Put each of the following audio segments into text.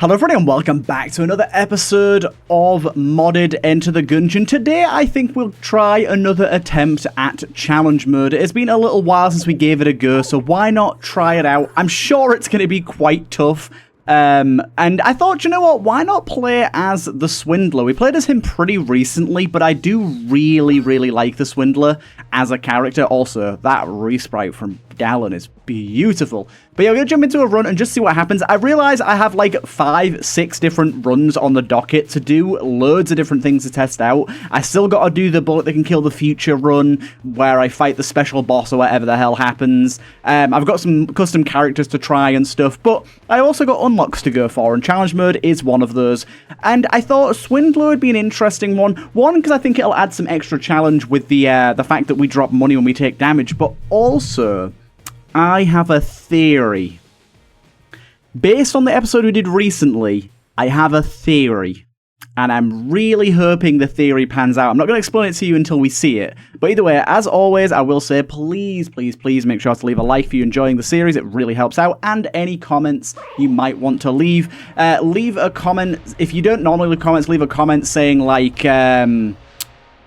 Hello everybody and welcome back to another episode of modded Enter the Gungeon. Today I think we'll try another attempt at challenge mode. It's been a little while since we gave it a go, so why not try it out? I'm sure it's going to be quite tough. And I thought, you know what, why not play as the Swindler? We played as him pretty recently, but I do really like the Swindler as a character. Also, that resprite from Dallin is beautiful. But yeah, we're going to jump into a run and just see what happens. I realize I have like 5-6 different runs on the docket to do, loads of different things to test out. I still got to do the bullet that can kill the future run, where I fight the special boss or whatever the hell happens. I've got some custom characters to try and stuff, but I also got unlocks to go for, and challenge mode is one of those. And I thought Swindler would be an interesting one. One, because I think it'll add some extra challenge with the fact that we drop money when we take damage, but also I have a theory. Based on the episode we did recently, I have a theory. And I'm really hoping the theory pans out. I'm not going to explain it to you until we see it. But either way, as always, I will say, please make sure to leave a like if you're enjoying the series. It really helps out. And any comments you might want to leave. Leave a comment. If you don't normally leave comments, leave a comment saying, like,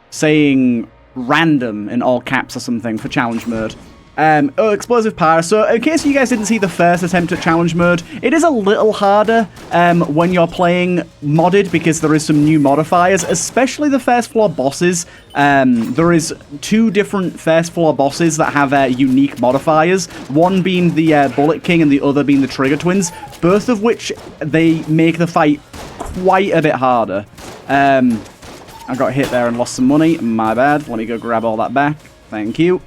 saying random in all caps or something for challenge mode. Explosive power. So in case you guys didn't see the first attempt at challenge mode, it is a little harder when you're playing modded because there is some new modifiers, especially the first floor bosses. There is 2 different first floor bosses that have unique modifiers, one being the Bullet King and the other being the Trigger Twins, both of which they make the fight quite a bit harder. I got hit there and lost some money, my bad. Let me go grab all that back. Thank you.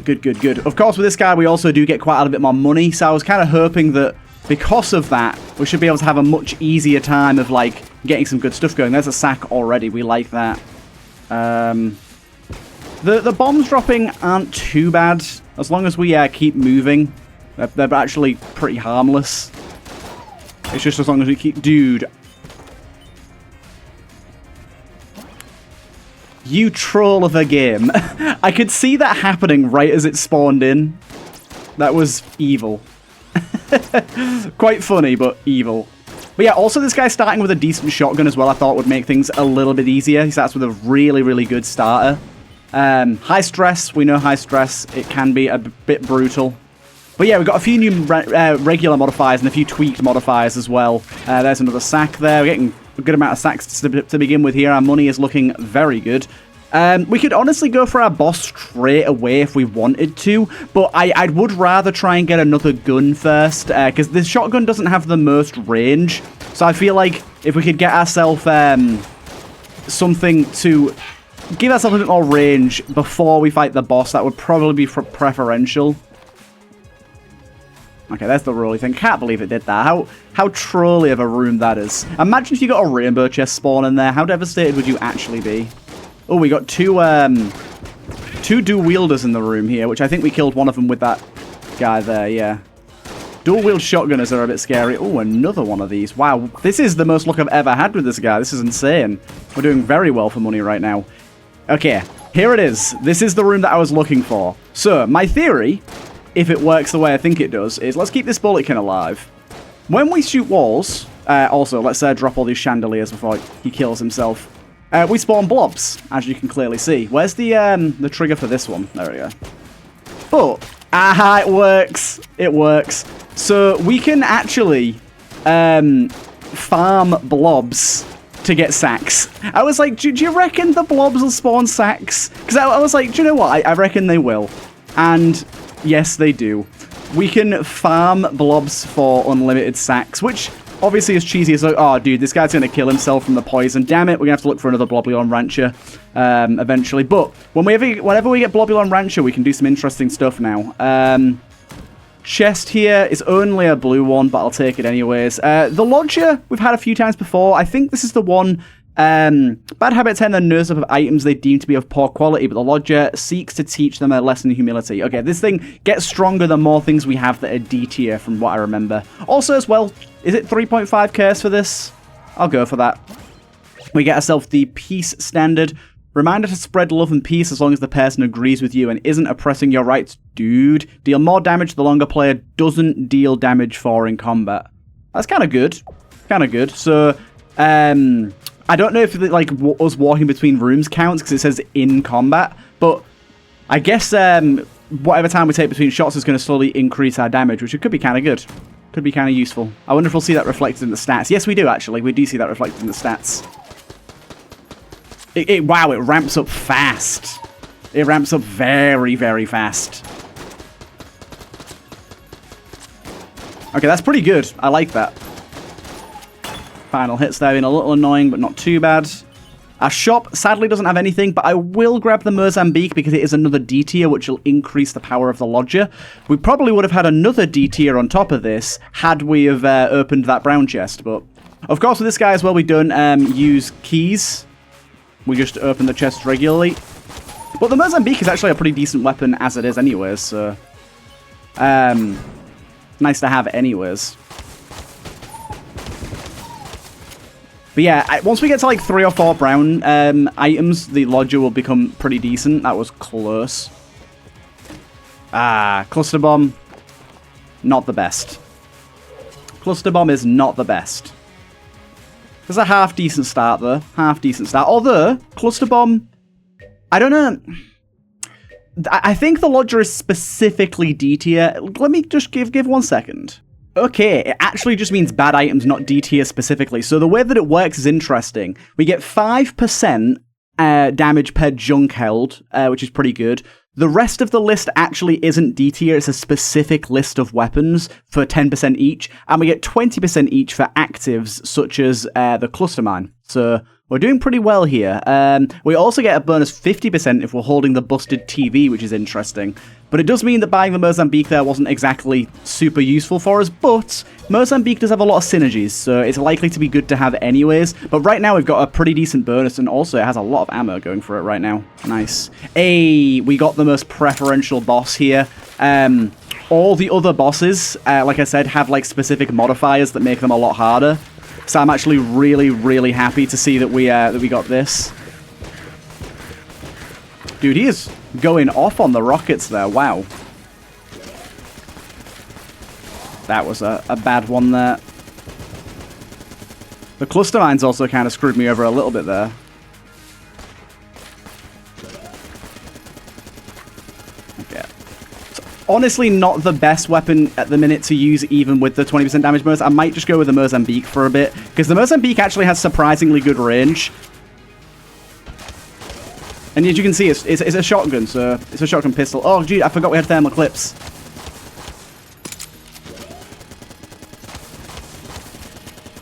Good. Of course, with this guy, we also do get quite a bit more money, so I was kind of hoping that because of that, we should be able to have a much easier time of, like, getting some good stuff going. There's a sack already. We like that. The bombs dropping aren't too bad, as long as we keep moving. They're actually pretty harmless. It's just as long as we keep... Dude. You troll of a game. I could see that happening right as it spawned in. That was evil. Quite funny, but evil. But yeah, also this guy starting with a decent shotgun as well, I thought would make things a little bit easier. He starts with a really good starter. High stress. We know high stress. It can be a bit brutal. But yeah, we've got a few new regular modifiers and a few tweaked modifiers as well. There's another sack there. We're getting a good amount of sacks to begin with here. Our money is looking very good. We could honestly go for our boss straight away if we wanted to, but I would rather try and get another gun first, because the shotgun doesn't have the most range. So I feel like if we could get ourselves something to give ourselves a bit more range before we fight the boss, that would probably be preferential. Okay, there's the rolly thing. Can't believe it did that. How trolly of a room that is. Imagine if you got a rainbow chest spawn in there. How devastated would you actually be? Oh, we got two dual wielders in the room here, which I think we killed one of them with that guy there, yeah. Dual wield shotgunners are a bit scary. Oh, another one of these. Wow, this is the most luck I've ever had with this guy. This is insane. We're doing very well for money right now. Okay, here it is. This is the room that I was looking for. So, my theory, if it works the way I think it does, is let's keep this Bullet King alive. When we shoot walls, also, let's drop all these chandeliers before he kills himself. We spawn blobs, as you can clearly see. Where's the trigger for this one? There we go. But, it works. It works. So, we can actually farm blobs to get sacks. I was like, do you reckon the blobs will spawn sacks? Because I was like, do you know what? I reckon they will. And yes, they do. We can farm blobs for unlimited sacks, which obviously is cheesy. It's like, oh, dude, this guy's going to kill himself from the poison. Damn it, we're going to have to look for another Blobulon Rancher eventually. But whenever we get Blobulon Rancher, we can do some interesting stuff now. Chest here is only a blue one, but I'll take it anyways. The Lodger, we've had a few times before. I think this is the one... bad habits tend to nurse up of items they deem to be of poor quality, but the Lodger seeks to teach them a lesson in humility. Okay, this thing gets stronger the more things we have that are D tier, from what I remember. Also, as well, is it 3.5 curse for this? I'll go for that. We get ourselves the Peace Standard. Reminder to spread love and peace as long as the person agrees with you and isn't oppressing your rights. Dude. Deal more damage the longer player doesn't deal damage for in combat. That's kind of good. Kind of good. So, I don't know if, like, us walking between rooms counts because it says in combat, but I guess whatever time we take between shots is going to slowly increase our damage, which could be kind of good. Could be kind of useful. I wonder if we'll see that reflected in the stats. Yes, we do, actually. We do see that reflected in the stats. Wow, it ramps up fast. It ramps up very, very fast. Okay, that's pretty good. I like that. Final hits there being a little annoying, but not too bad. Our shop sadly doesn't have anything, but I will grab the Mozambique because it is another D tier, which will increase the power of the lodger. We probably would have had another D tier on top of this had we have opened that brown chest, but of course with this guy as well, we don't use keys. We just open the chest regularly. But the Mozambique is actually a pretty decent weapon as it is anyways, so nice to have anyways. But yeah, once we get to like 3 or 4 brown items, the lodger will become pretty decent. That was close. Cluster bomb. Not the best. Cluster bomb is not the best. There's a half decent start though. Half decent start. Although, cluster bomb, I don't know. I think the lodger is specifically D tier. Let me just give 1 second. Okay, it actually just means bad items, not D tier specifically. So the way that it works is interesting. We get 5% damage per junk held, which is pretty good. The rest of the list actually isn't D tier. It's a specific list of weapons for 10% each. And we get 20% each for actives, such as the cluster mine. So we're doing pretty well here. We also get a bonus 50% if we're holding the busted TV, which is interesting. But it does mean that buying the Mozambique there wasn't exactly super useful for us, but Mozambique does have a lot of synergies, so it's likely to be good to have anyways. But right now we've got a pretty decent bonus, and also it has a lot of ammo going for it right now. Nice. Hey, we got the most preferential boss here. All the other bosses, like I said, have like specific modifiers that make them a lot harder. So I'm actually really, really happy to see that we got this. Dude, he is going off on the rockets there. Wow. That was a bad one there. The cluster mines also kind of screwed me over a little bit there. Okay. So honestly, not the best weapon at the minute to use even with the 20% damage bonus. I might just go with the Mozambique for a bit, because the Mozambique actually has surprisingly good range. And as you can see, it's a shotgun, so it's a shotgun pistol. Oh, gee, I forgot we had thermal clips.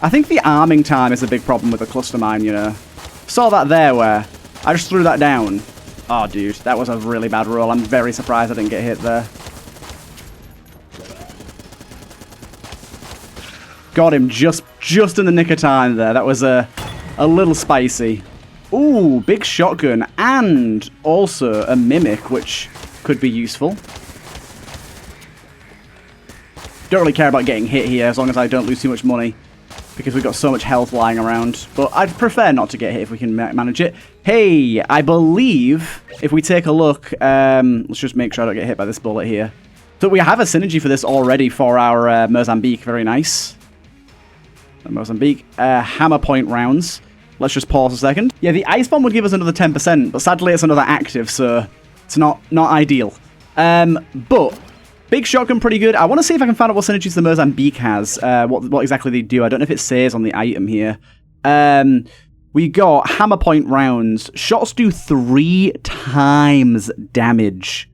I think the arming time is a big problem with the cluster mine, you know. Saw that there where I just threw that down. Oh, dude, that was a really bad roll. I'm very surprised I didn't get hit there. Got him just in the nick of time there. That was a little spicy. Ooh, big shotgun, and also a mimic, which could be useful. Don't really care about getting hit here, as long as I don't lose too much money, because we've got so much health lying around. But I'd prefer not to get hit if we can manage it. Hey, I believe, if we take a look, let's just make sure I don't get hit by this bullet here. So we have a synergy for this already for our Mozambique, very nice. Mozambique, hammer point rounds. Let's just pause a second. Yeah, the ice bomb would give us another 10%, but sadly it's another active, so it's not ideal. But big shotgun, pretty good. I want to see if I can find out what synergies the Mozambique has, what exactly they do. I don't know if it says on the item here. We got hammer point rounds. Shots do 3 times damage.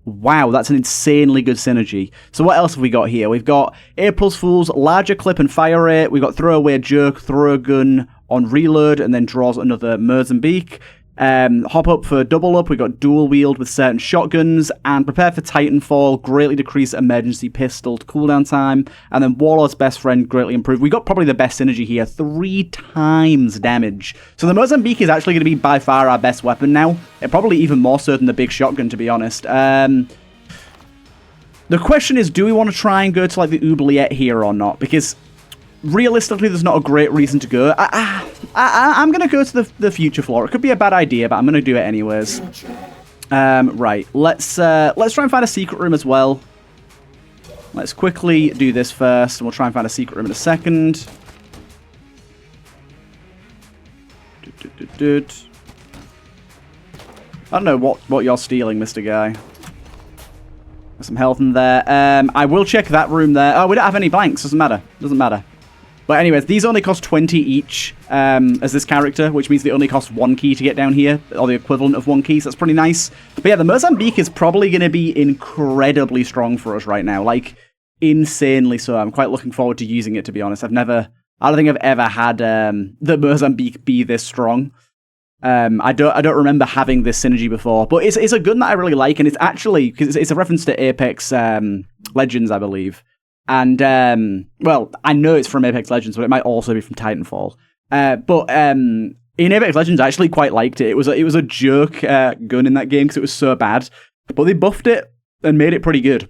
Wow, that's an insanely good synergy. So what else have we got here? We've got April's Fools, larger clip and fire rate. We've got throwaway jerk, throw gun on reload, and then draws another Mozambique. Hop up for double up. We've got dual wield with certain shotguns, and prepare for Titanfall, greatly decrease emergency pistol cooldown time, and then Warlord's best friend, greatly improved. We got probably the best synergy here, 3 times damage. So the Mozambique is actually going to be by far our best weapon now, and probably even more so than the big shotgun, to be honest. The question is, do we want to try and go to like the Oubliette here or not? Because realistically, there's not a great reason to go. I'm going to go to the future floor. It could be a bad idea, but I'm going to do it anyways. Right, let's try and find a secret room as well. Let's quickly do this first, and we'll try and find a secret room in a second. I don't know what you're stealing, Mr. Guy. There's some health in there. I will check that room there. Oh, we don't have any blanks. Doesn't matter. Doesn't matter. But anyways, these only cost 20 each as this character, which means they only cost 1 key to get down here, or the equivalent of 1 key, so that's pretty nice. But yeah, the Mozambique is probably going to be incredibly strong for us right now. Like, insanely so. I'm quite looking forward to using it, to be honest. I don't think I've ever had the Mozambique be this strong. I don't remember having this synergy before, but it's a gun that I really like, and it's actually, because it's a reference to Apex Legends, I believe. And, well, I know it's from Apex Legends, but it might also be from Titanfall. But in Apex Legends, I actually quite liked it. It was a jerk gun in that game because it was so bad. But they buffed it and made it pretty good.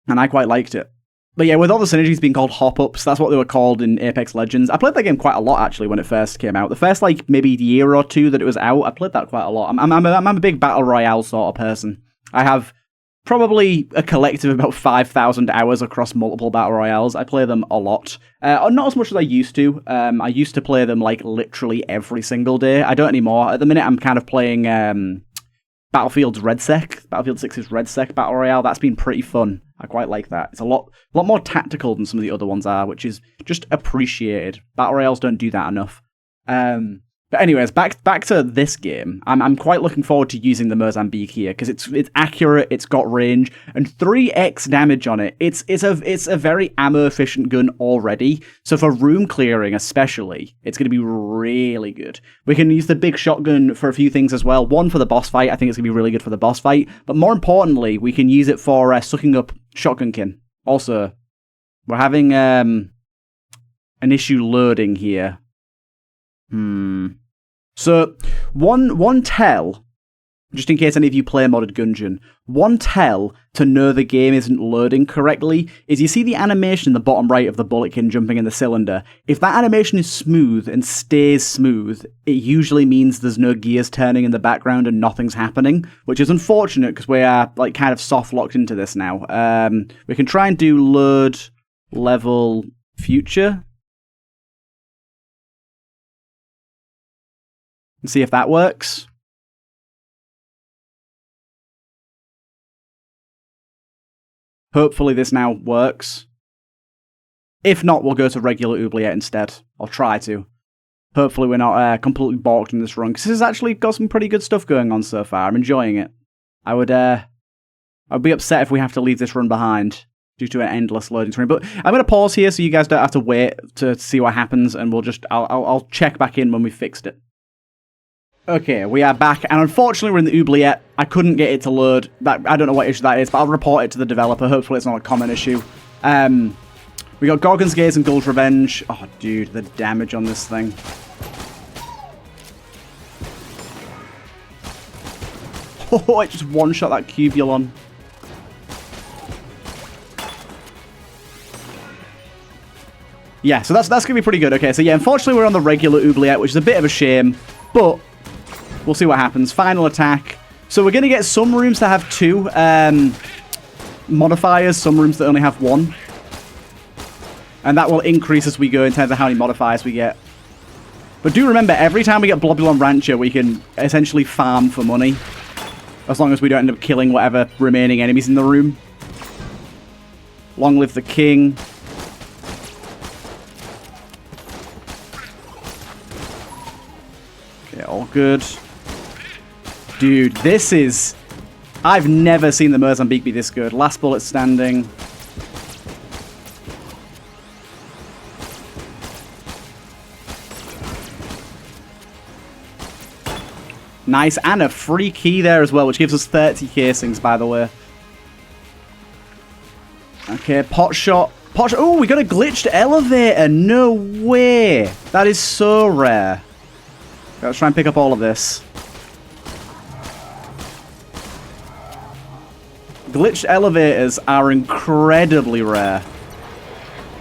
And I quite liked it. But yeah, with all the synergies being called hop-ups, that's what they were called in Apex Legends. I played that game quite a lot, actually, when it first came out. The first, like, maybe year or two that it was out, I played that quite a lot. I'm a big Battle Royale sort of person. I have probably a collective of about 5,000 hours across multiple Battle Royales. I play them a lot. Not as much as I used to. I used to play them, like, literally every single day. I don't anymore. At the minute, I'm kind of playing Battlefield's RedSec. Battlefield 6's RedSec Battle Royale. That's been pretty fun. I quite like that. It's a lot more tactical than some of the other ones are, which is just appreciated. Battle Royales don't do that enough. But anyways, back to this game. I'm quite looking forward to using the Mozambique here because it's accurate, it's got range, and 3x damage on it. It's a very ammo efficient gun already. So for room clearing especially, it's going to be really good. We can use the big shotgun for a few things as well. One for the boss fight. I think it's going to be really good for the boss fight. But more importantly, we can use it for sucking up shotgunkin. Also, we're having an issue loading here. So, one tell, just in case any of you play modded Gungeon, one tell to know the game isn't loading correctly is you see the animation in the bottom right of the bulletkin jumping in the cylinder. If that animation is smooth and stays smooth, it usually means there's no gears turning in the background and nothing's happening, which is unfortunate because we are like kind of soft locked into this now. We can try and do load level future. And see if that works. Hopefully this now works. If not, we'll go to regular Oubliette instead. I'll try to. Hopefully we're not completely balked in this run, because this has actually got some pretty good stuff going on so far. I'm enjoying it. I'd be upset if we have to leave this run behind due to an endless loading screen. But I'm going to pause here so you guys don't have to wait to see what happens, and I'll check back in when we've fixed it. Okay, we are back, and unfortunately we're in the Oubliette. I couldn't get it to load. I don't know what issue that is, but I'll report it to the developer. Hopefully it's not a common issue. We got Gorgon's Gaze and Gull's Revenge. Oh, dude, the damage on this thing. Oh, it just one-shot that Cubulon. Yeah, so that's going to be pretty good. Okay, so yeah, unfortunately we're on the regular Oubliette, which is a bit of a shame, but we'll see what happens. Final attack. So we're going to get some rooms that have 2 modifiers, some rooms that only have 1. And that will increase as we go in terms of how many modifiers we get. But do remember, every time we get Blobulon Rancher, we can essentially farm for money. As long as we don't end up killing whatever remaining enemies in the room. Long live the king. Okay, all good. Dude, this is... I've never seen the Mozambique be this good. Last bullet standing. Nice, and a free key there as well, which gives us 30 casings, by the way. Okay, pot shot. Oh, we got a glitched elevator. No way. That is so rare. Let's try and pick up all of this. Glitched elevators are incredibly rare.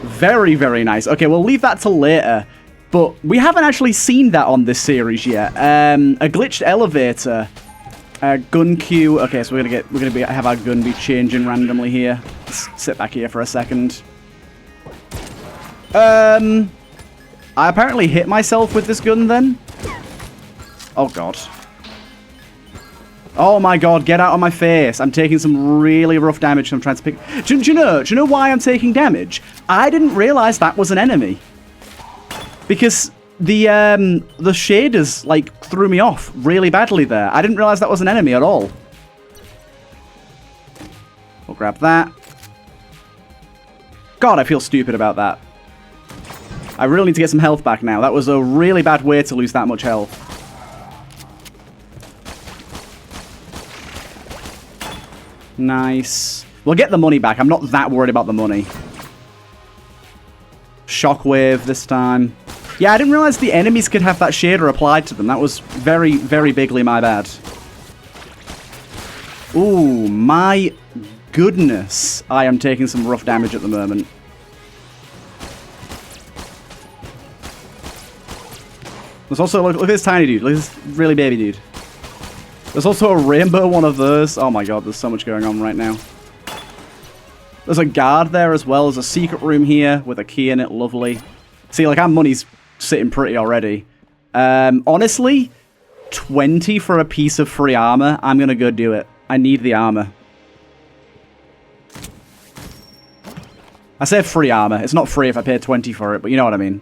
Very, very nice. Okay, we'll leave that till later. But we haven't actually seen that on this series yet. A glitched elevator Gun queue. Okay, so we're gonna have our gun be changing randomly here. Let's sit back here for a second. I apparently hit myself with this gun then. Oh god. Oh my god, get out of my face. I'm taking some really rough damage from trying to pick... Do you know why I'm taking damage? I didn't realize that was an enemy. Because the shaders, like, threw me off really badly there. I didn't realize that was an enemy at all. We'll grab that. God, I feel stupid about that. I really need to get some health back now. That was a really bad way to lose that much health. Nice. We'll get the money back. I'm not that worried about the money. Shockwave this time. Yeah, I didn't realize the enemies could have that shader applied to them. That was very, very bigly my bad. Ooh, my goodness. I am taking some rough damage at the moment. There's also, look at this tiny dude. Look at this really baby dude. There's also a rainbow one of those. Oh my god, there's so much going on right now. There's a guard there as well. There's a secret room here with a key in it. Lovely. See, like, our money's sitting pretty already. Honestly, 20 for a piece of free armor. I'm gonna go do it. I need the armor. I say free armor. It's not free if I pay 20 for it, but you know what I mean.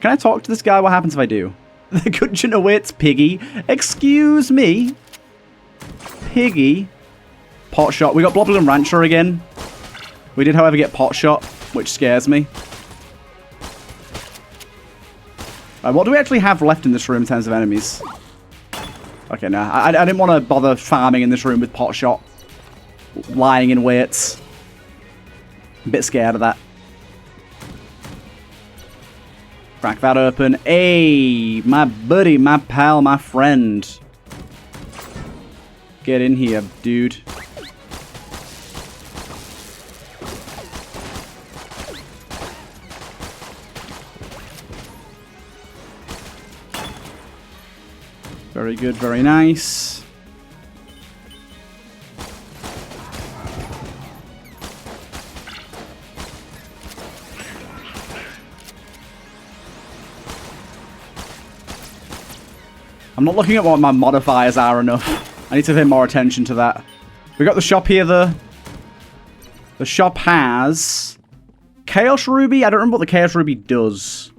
Can I talk to this guy? What happens if I do? The Gungeon awaits, Piggy. Excuse me. Piggy. Pot shot. We got Bloblin Rancher again. We did, however, get pot shot, which scares me. What do we actually have left in this room in terms of enemies? Okay, no. I didn't want to bother farming in this room with pot shot. Lying in waits. I'm a bit scared of that. Crack that open. Hey, my buddy, my pal, my friend. Get in here, dude. Very good, very nice. I'm not looking at what my modifiers are enough. I need to pay more attention to that. We got the shop here, though. The shop has Chaos Ruby. I don't remember what the Chaos Ruby does.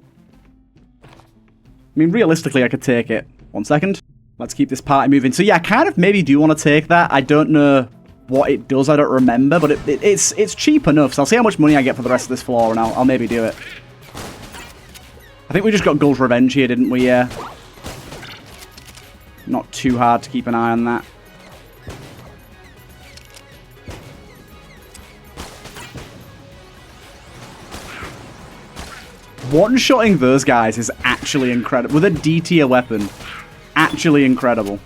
I mean, realistically, I could take it. 1 second. Let's keep this party moving. So, yeah, I kind of maybe do want to take that. I don't know what it does. I don't remember, but it's cheap enough. So I'll see how much money I get for the rest of this floor, and I'll maybe do it. I think we just got Gull's Revenge here, didn't we? Yeah. Not too hard to keep an eye on that. One-shotting those guys is actually incredible. With a D-tier weapon. Actually incredible.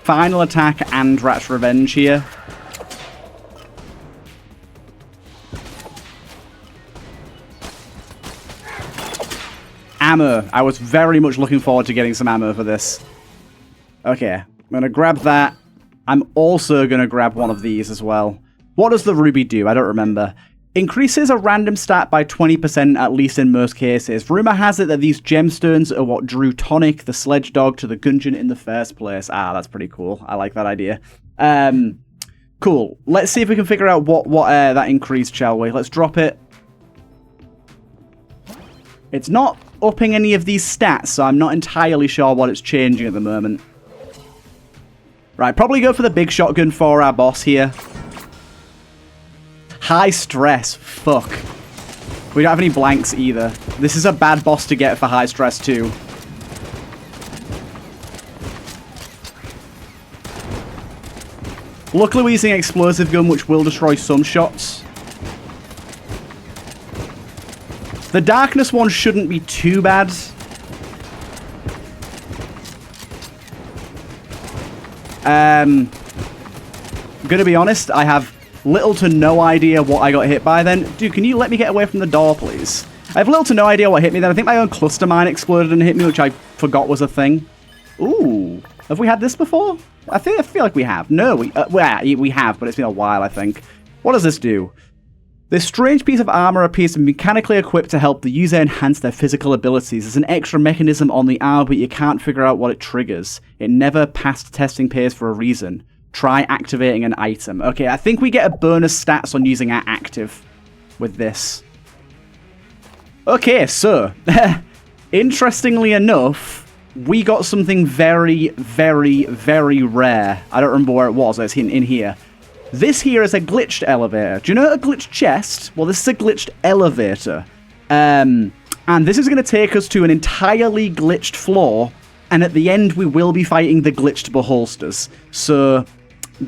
Final attack and Rat's Revenge here. Ammo. I was very much looking forward to getting some ammo for this. Okay, I'm going to grab that. I'm also going to grab one of these as well. What does the ruby do? I don't remember. Increases a random stat by 20%, at least in most cases. Rumor has it that these gemstones are what drew Tonic, the sledge dog, to the Gungeon in the first place. Ah, that's pretty cool. I like that idea. Cool. Let's see if we can figure out what that increased, shall we? Let's drop it. It's not upping any of these stats, so I'm not entirely sure what it's changing at the moment. Right, probably go for the big shotgun for our boss here. High stress. Fuck. We don't have any blanks either. This is a bad boss to get for high stress too. Luckily we're using explosive gun, which will destroy some shots. The darkness one shouldn't be too bad. I'm gonna be honest, I have little to no idea what I got hit by then. Dude, can you let me get away from the door, please? I have little to no idea what hit me then. I think my own cluster mine exploded and hit me, which I forgot was a thing. Ooh. Have we had this before? I feel like we have. No, we have, but it's been a while, I think. What does this do? This strange piece of armor appears to be mechanically equipped to help the user enhance their physical abilities. There's an extra mechanism on the armor, but you can't figure out what it triggers. It never passed testing phase for a reason. Try activating an item. Okay, I think we get a bonus stats on using our active with this. Okay, so, interestingly enough, we got something very, very, very rare. I don't remember where it was. It's in here. This here is a glitched elevator. Do you know a glitched chest? Well, this is a glitched elevator. And this is going to take us to an entirely glitched floor. And at the end, we will be fighting the glitched beholsters. So,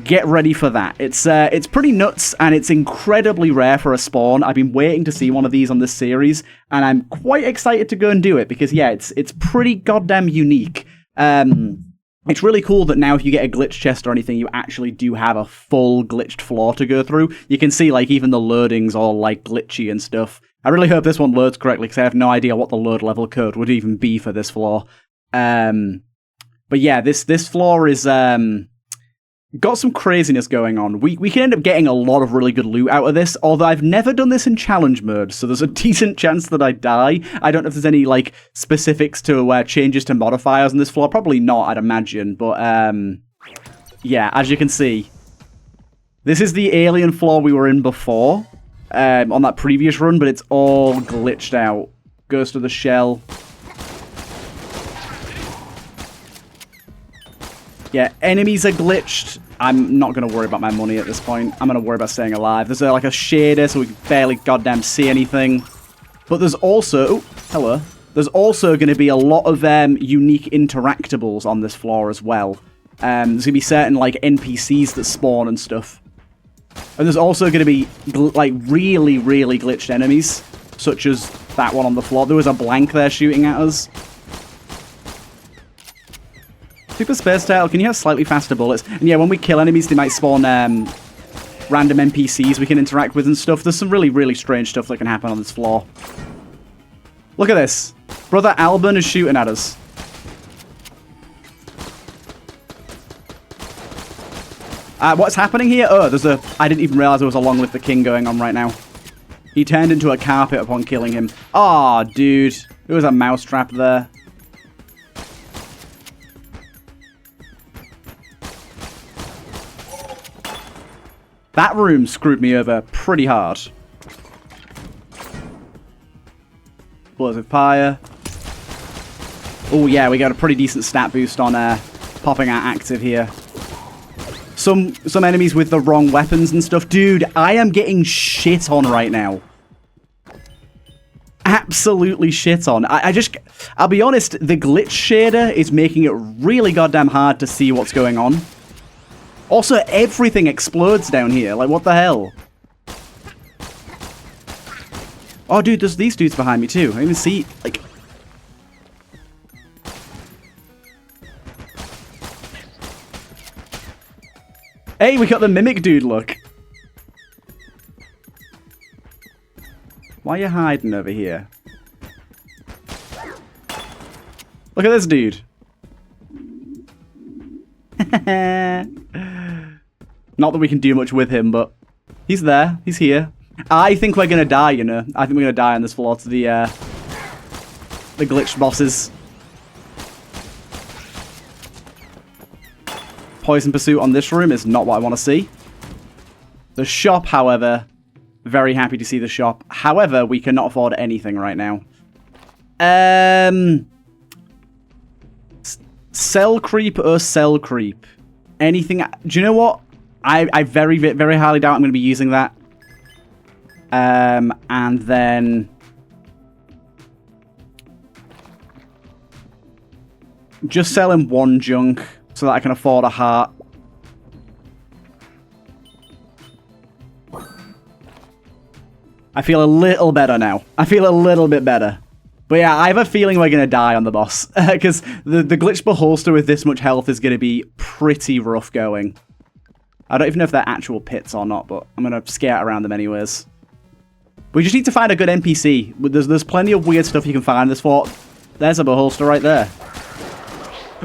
get ready for that. It's pretty nuts, and it's incredibly rare for a spawn. I've been waiting to see one of these on this series, and I'm quite excited to go and do it, because, yeah, it's pretty goddamn unique. It's really cool that now if you get a glitch chest or anything, you actually do have a full glitched floor to go through. You can see, like, even the loading's all, like, glitchy and stuff. I really hope this one loads correctly, because I have no idea what the load level code would even be for this floor. But yeah, this floor is got some craziness going on. We can end up getting a lot of really good loot out of this, although I've never done this in challenge mode, so there's a decent chance that I die. I don't know if there's any, like, specifics to changes to modifiers on this floor. Probably not, I'd imagine, but yeah, as you can see, this is the alien floor we were in before, on that previous run, but it's all glitched out. Goes to the shell. Yeah, enemies are glitched. I'm not going to worry about my money at this point. I'm going to worry about staying alive. There's like a shader, so we can barely goddamn see anything. But there's also... Oh, hello. There's also going to be a lot of unique interactables on this floor as well. There's going to be certain like NPCs that spawn and stuff. And there's also going to be like really, really glitched enemies, such as that one on the floor. There was a blank there shooting at us. Super Space Turtle, can you have slightly faster bullets? And yeah, when we kill enemies, they might spawn random NPCs we can interact with and stuff. There's some really, really strange stuff that can happen on this floor. Look at this. Brother Alban is shooting at us. What's happening here? Oh, there's a... I didn't even realize there was a Long Live the King going on right now. He turned into a carpet upon killing him. Aw, dude. There was a mousetrap there. That room screwed me over pretty hard. Bullets of fire. Oh yeah, we got a pretty decent stat boost on popping our active here. Some enemies with the wrong weapons and stuff. Dude, I am getting shit on right now. Absolutely shit on. I'll be honest, the glitch shader is making it really goddamn hard to see what's going on. Also, everything explodes down here. Like, what the hell? Oh, dude, there's these dudes behind me, too. I didn't even see, like... Hey, we got the mimic dude, look. Why are you hiding over here? Look at this dude. Not that we can do much with him, but he's there. He's here. I think we're gonna die, you know. I think we're gonna die on this floor to the glitched bosses. Poison pursuit on this room is not what I want to see. The shop, however, very happy to see the shop. However, we cannot afford anything right now. Cell creep or cell creep? Anything? Do you know what? I very, very highly doubt I'm going to be using that. And then... just selling one junk so that I can afford a heart. I feel a little better now. I feel a little bit better. But yeah, I have a feeling we're going to die on the boss. Because the glitched beholster with this much health is going to be pretty rough going. I don't even know if they're actual pits or not, but I'm going to scout around them anyways. We just need to find a good NPC. There's plenty of weird stuff you can find in this fort. There's a holster right there.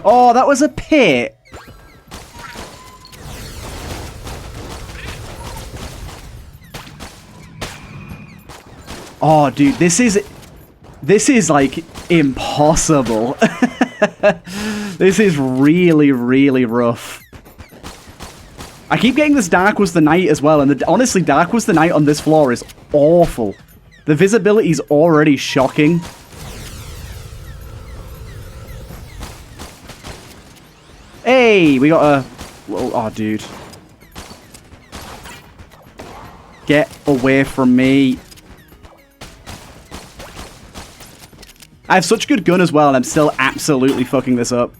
Oh, that was a pit. Oh, dude, this is like impossible. This is really, really rough. I keep getting this Dark Was the Night as well, and honestly, Dark Was the Night on this floor is awful. The visibility is already shocking. Hey, we got a little... Oh, dude. Get away from me. I have such good gun as well, and I'm still absolutely fucking this up.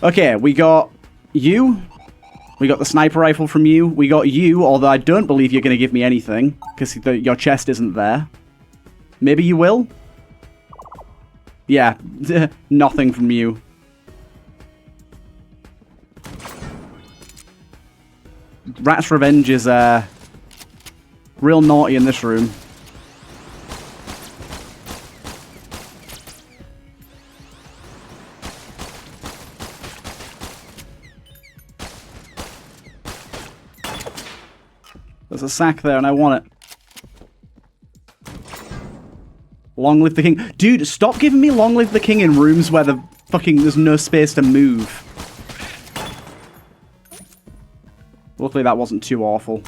Okay, we got you. We got the sniper rifle from you. We got you, although I don't believe you're going to give me anything, because your chest isn't there. Maybe you will? Yeah, nothing from you. Rat's Revenge is real naughty in this room. There's a sack there, and I want it. Long live the king. Dude, stop giving me long live the king in rooms where there's no space to move. Luckily, that wasn't too awful.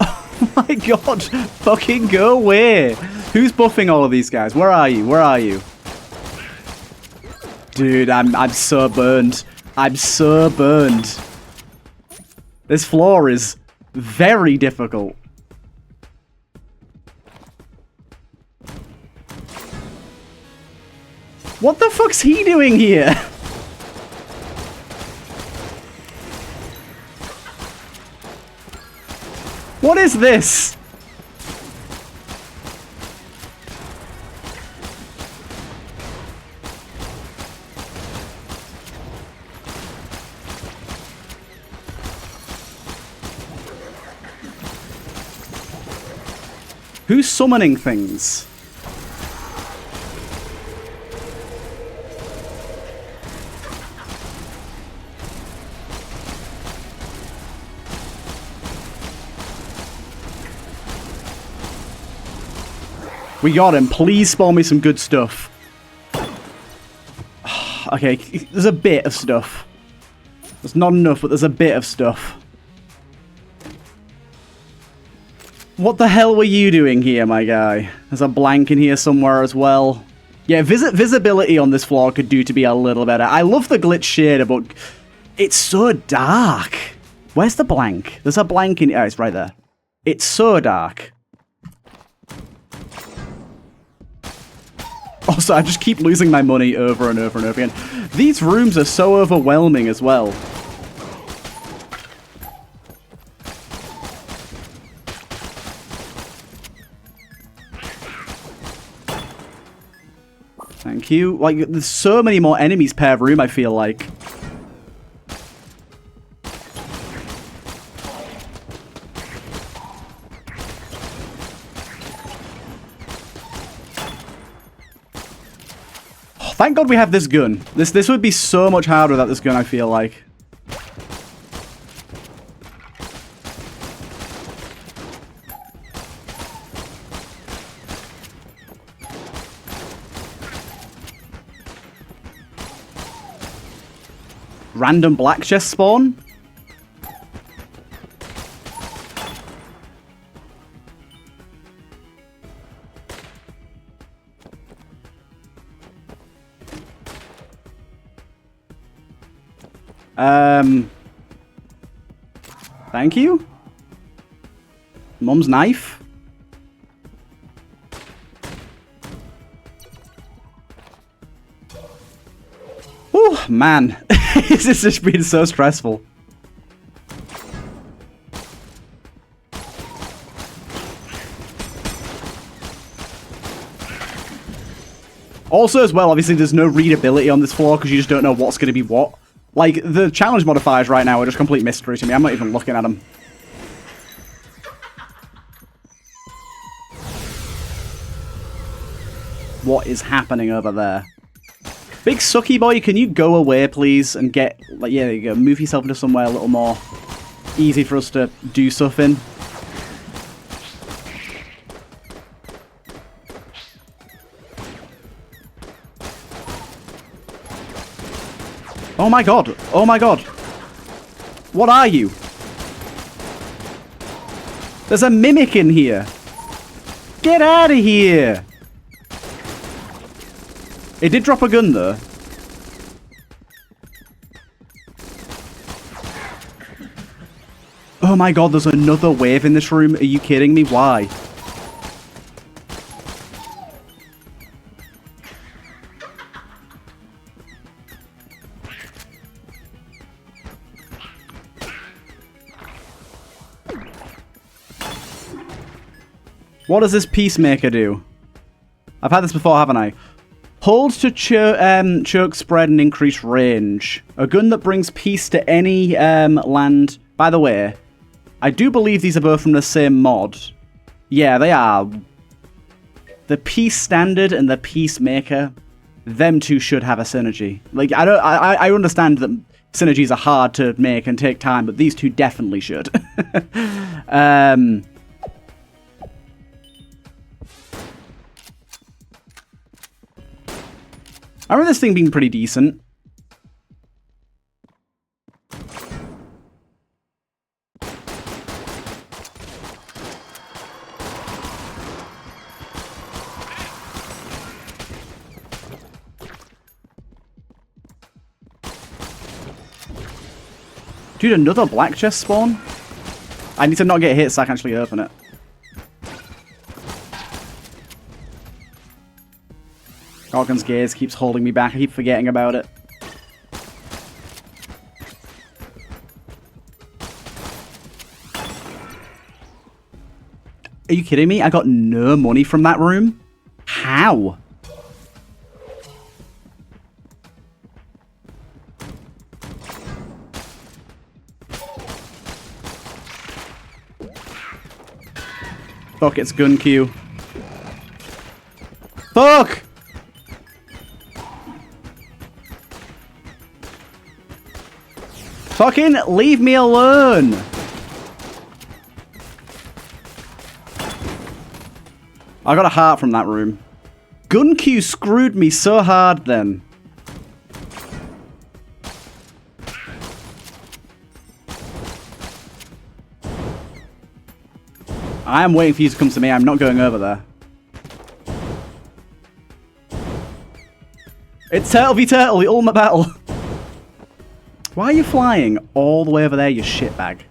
Oh my god! Fucking go away! Who's buffing all of these guys? Where are you? Where are you? Dude, I'm so burned. I'm so burned. This floor is very difficult. What the fuck's he doing here? What is this? Who's summoning things? We got him. Please spawn me some good stuff. Okay, there's a bit of stuff. There's not enough, but there's a bit of stuff. What the hell were you doing here, my guy? There's a blank in here somewhere as well. Yeah, visibility on this floor could do to be a little better. I love the glitch shader, but it's so dark. Where's the blank? There's a blank in... Oh, it's right there. It's so dark. Also, I just keep losing my money over and over and over again. These rooms are so overwhelming as well. Thank you. Like, there's so many more enemies per room, I feel like. Oh, thank God we have this gun. This would be so much harder without this gun, I feel like. Random black chest spawn? Thank you. Mum's knife. Oh, man. This has just been so stressful. Also, as well, obviously, there's no readability on this floor because you just don't know what's going to be what. Like, the challenge modifiers right now are just complete mystery to me. I'm not even looking at them. What is happening over there? Big sucky boy, can you go away, please, and get... Like, yeah, there you go. Move yourself into somewhere a little more easy for us to do stuff in. Oh my god! Oh my god! What are you? There's a mimic in here! Get out of here! It did drop a gun though. Oh my god, there's another wave in this room. Are you kidding me? Why? What does this peacemaker do? I've had this before, haven't I? Hold to choke, spread, and increase range. A gun that brings peace to any land. By the way, I do believe these are both from the same mod. Yeah, they are. The Peace Standard and the Peacemaker, them two should have a synergy. Like, I understand that synergies are hard to make and take time, but these two definitely should. I remember this thing being pretty decent. Dude, another black chest spawn? I need to not get hit so I can actually open it. Gorgon's gaze keeps holding me back. I keep forgetting about it. Are you kidding me? I got no money from that room? How? Fuck, it's gun queue. Fuck! Fucking leave me alone! I got a heart from that room. Gun queue screwed me so hard then. I am waiting for you to come to me. I'm not going over there. It's Turtle v Turtle, the ultimate battle. Why are you flying all the way over there, you shitbag?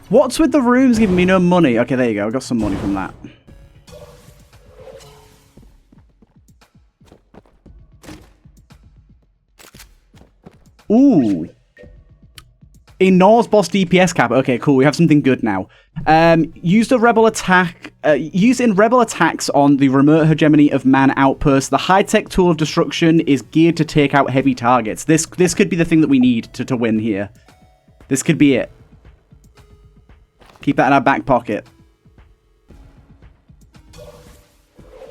What's with the rooms giving me no money? Okay, there you go. I got some money from that. Ooh. Ignores boss DPS cap. Okay, cool. We have something good now. Use in rebel attacks on the remote hegemony of man outposts. The high-tech tool of destruction is geared to take out heavy targets. This could be the thing that we need to win here. This could be it. Keep that in our back pocket.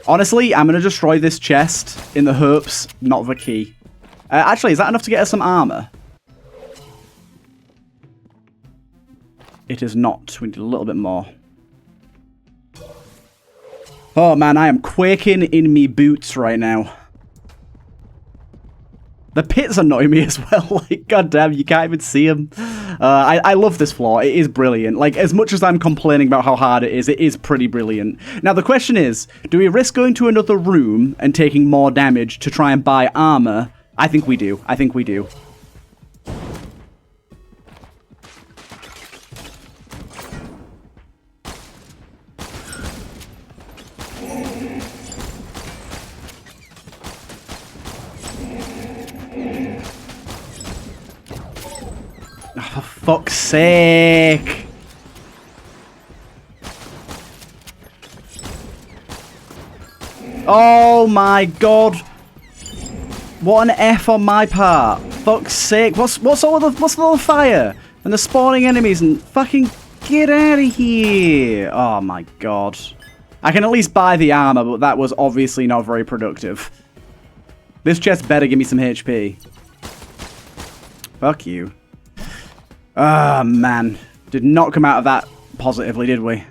Honestly, I'm going to destroy this chest in the hopes, not the key. Actually, is that enough to get us some armor? It is not. We need a little bit more. Oh man, I am quaking in me boots right now. The pits annoy me as well. Like, goddamn, you can't even see them. I love this floor. It is brilliant. Like, as much as I'm complaining about how hard it is pretty brilliant. Now, the question is, do we risk going to another room and taking more damage to try and buy armor? I think we do. I think we do. For fuck's sake. Oh my god. What an F on my part. Fuck's sake. What's all the fire? And the spawning enemies and fucking get out of here. Oh my god. I can at least buy the armor, but that was obviously not very productive. This chest better give me some HP. Fuck you. Ah, man. Did not come out of that positively, did we?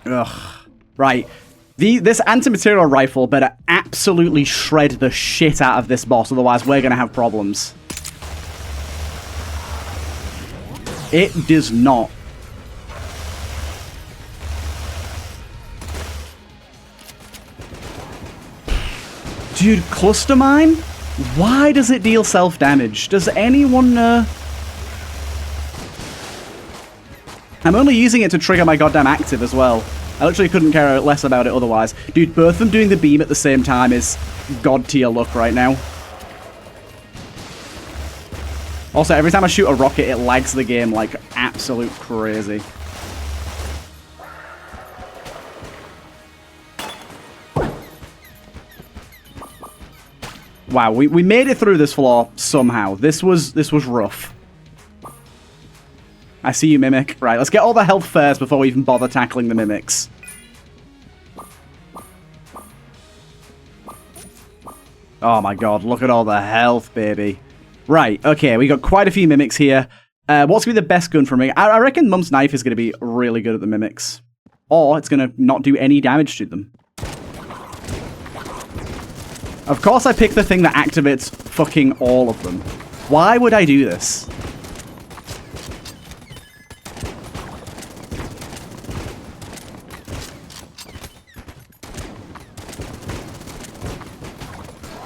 Ugh. Right. This anti-material rifle better absolutely shred the shit out of this boss, otherwise we're going to have problems. It does not. Dude, cluster mine? Why does it deal self-damage? Does anyone know? I'm only using it to trigger my goddamn active as well. I literally couldn't care less about it otherwise. Dude, both of them doing the beam at the same time is god tier luck right now. Also, every time I shoot a rocket, it lags the game like absolute crazy. Wow, we made it through this floor somehow. This was rough. I see you, Mimic. Right, let's get all the health first before we even bother tackling the Mimics. Oh my god, look at all the health, baby. Right, okay, we got quite a few Mimics here. What's going to be the best gun for me? I reckon Mum's Knife is going to be really good at the Mimics. Or it's going to not do any damage to them. Of course I picked the thing that activates fucking all of them. Why would I do this?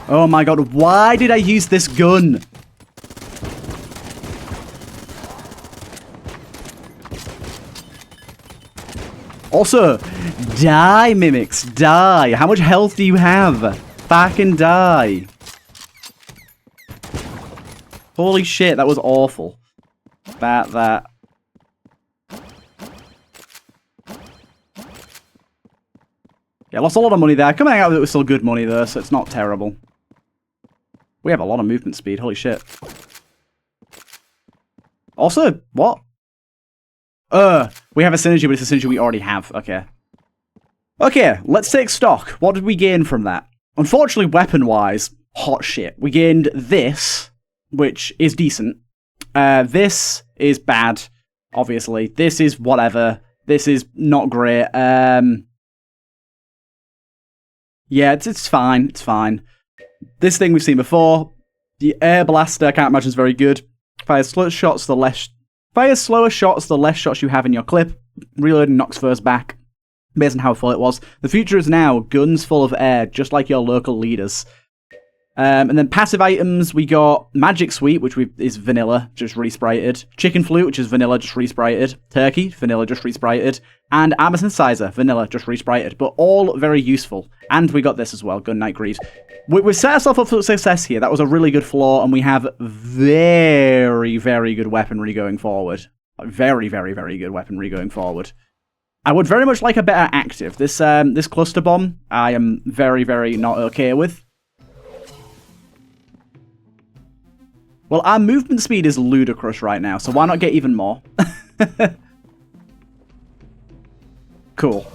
Oh my god, why did I use this gun? Also, die, Mimics, die. How much health do you have? Fucking die. Holy shit, that was awful. That. Yeah, lost a lot of money there. Coming out of it was still good money though, so it's not terrible. We have a lot of movement speed, holy shit. Also, what? We have a synergy, but it's a synergy we already have. Okay. Okay, let's take stock. What did we gain from that? Unfortunately, weapon-wise, hot shit. We gained this, which is decent. This is bad, obviously. This is whatever. This is not great. Yeah, it's fine. It's fine. This thing we've seen before. The air blaster, I can't imagine is very good. Fires slower shots the less shots you have in your clip. Reloading knocks first back, based on how full it was. The future is now guns full of air, just like your local leaders. And then passive items, we got Magic Sweet, which is vanilla, just resprited. Chicken Flute, which is vanilla, just resprited. Turkey, vanilla, just resprited. And Armor Synthesizer, vanilla, just resprited. But all very useful. And we got this as well, Gun Knight Greaves. We set ourselves up for success here. That was a really good floor, and we have very, very good weaponry going forward. Very, very, very good weaponry going forward. I would very much like a better active. This cluster bomb, I am very, very not okay with. Well, our movement speed is ludicrous right now, so why not get even more? Cool.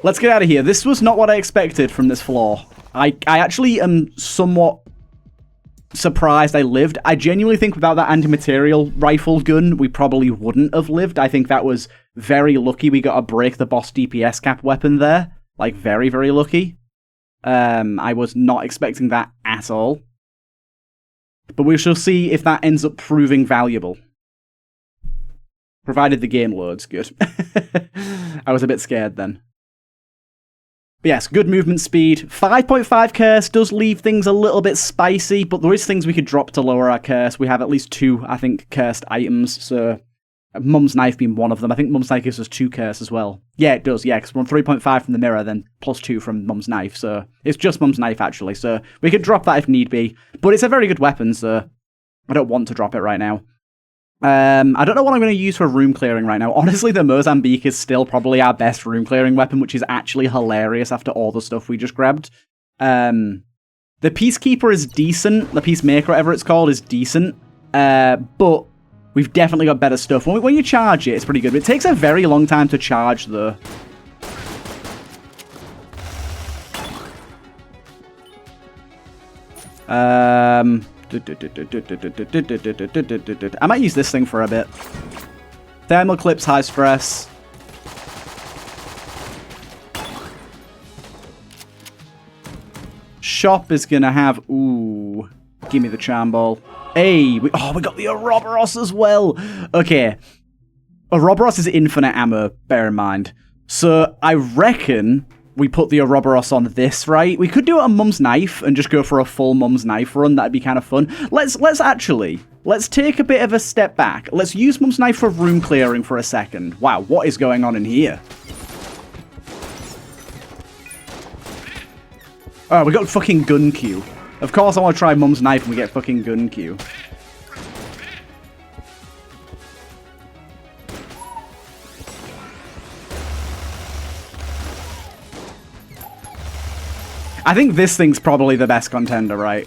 Let's get out of here. This was not what I expected from this floor. I actually am somewhat surprised I lived. I genuinely think without that anti-material rifle gun, we probably wouldn't have lived. I think that was very lucky we got to break the boss DPS cap weapon there. Like, very, very lucky. I was not expecting that at all. But we shall see if that ends up proving valuable. Provided the game loads. Good. I was a bit scared then. But yes, good movement speed. 5.5 curse does leave things a little bit spicy, but there is things we could drop to lower our curse. We have at least 2, I think, cursed items, so Mum's Knife being one of them. I think Mum's Knife gives us 2 curse as well. Yeah, it does, yeah, because we're on 3.5 from the mirror, then plus 2 from Mum's Knife, so it's just Mum's Knife, actually, so we could drop that if need be. But it's a very good weapon, so I don't want to drop it right now. I don't know what I'm going to use for room clearing right now. Honestly, the Mozambique is still probably our best room clearing weapon, which is actually hilarious after all the stuff we just grabbed. The Peacekeeper is decent. The Peacemaker, whatever it's called, is decent. But we've definitely got better stuff. When you charge it, it's pretty good. But it takes a very long time to charge, though. I might use this thing for a bit. Thermal clips, high stress. Shop is gonna have... Ooh. Give me the charm ball. Hey! We got the Ouroboros as well! Okay. Ouroboros is infinite ammo, bear in mind. So, I reckon we put the Ouroboros on this, right? We could do it on Mum's Knife and just go for a full Mum's Knife run. That'd be kind of fun. Let's take a bit of a step back. Let's use Mum's Knife for room clearing for a second. Wow, what is going on in here? Oh, we got fucking gun queue. Of course I want to try Mum's Knife and we get fucking gun queue. I think this thing's probably the best contender, right?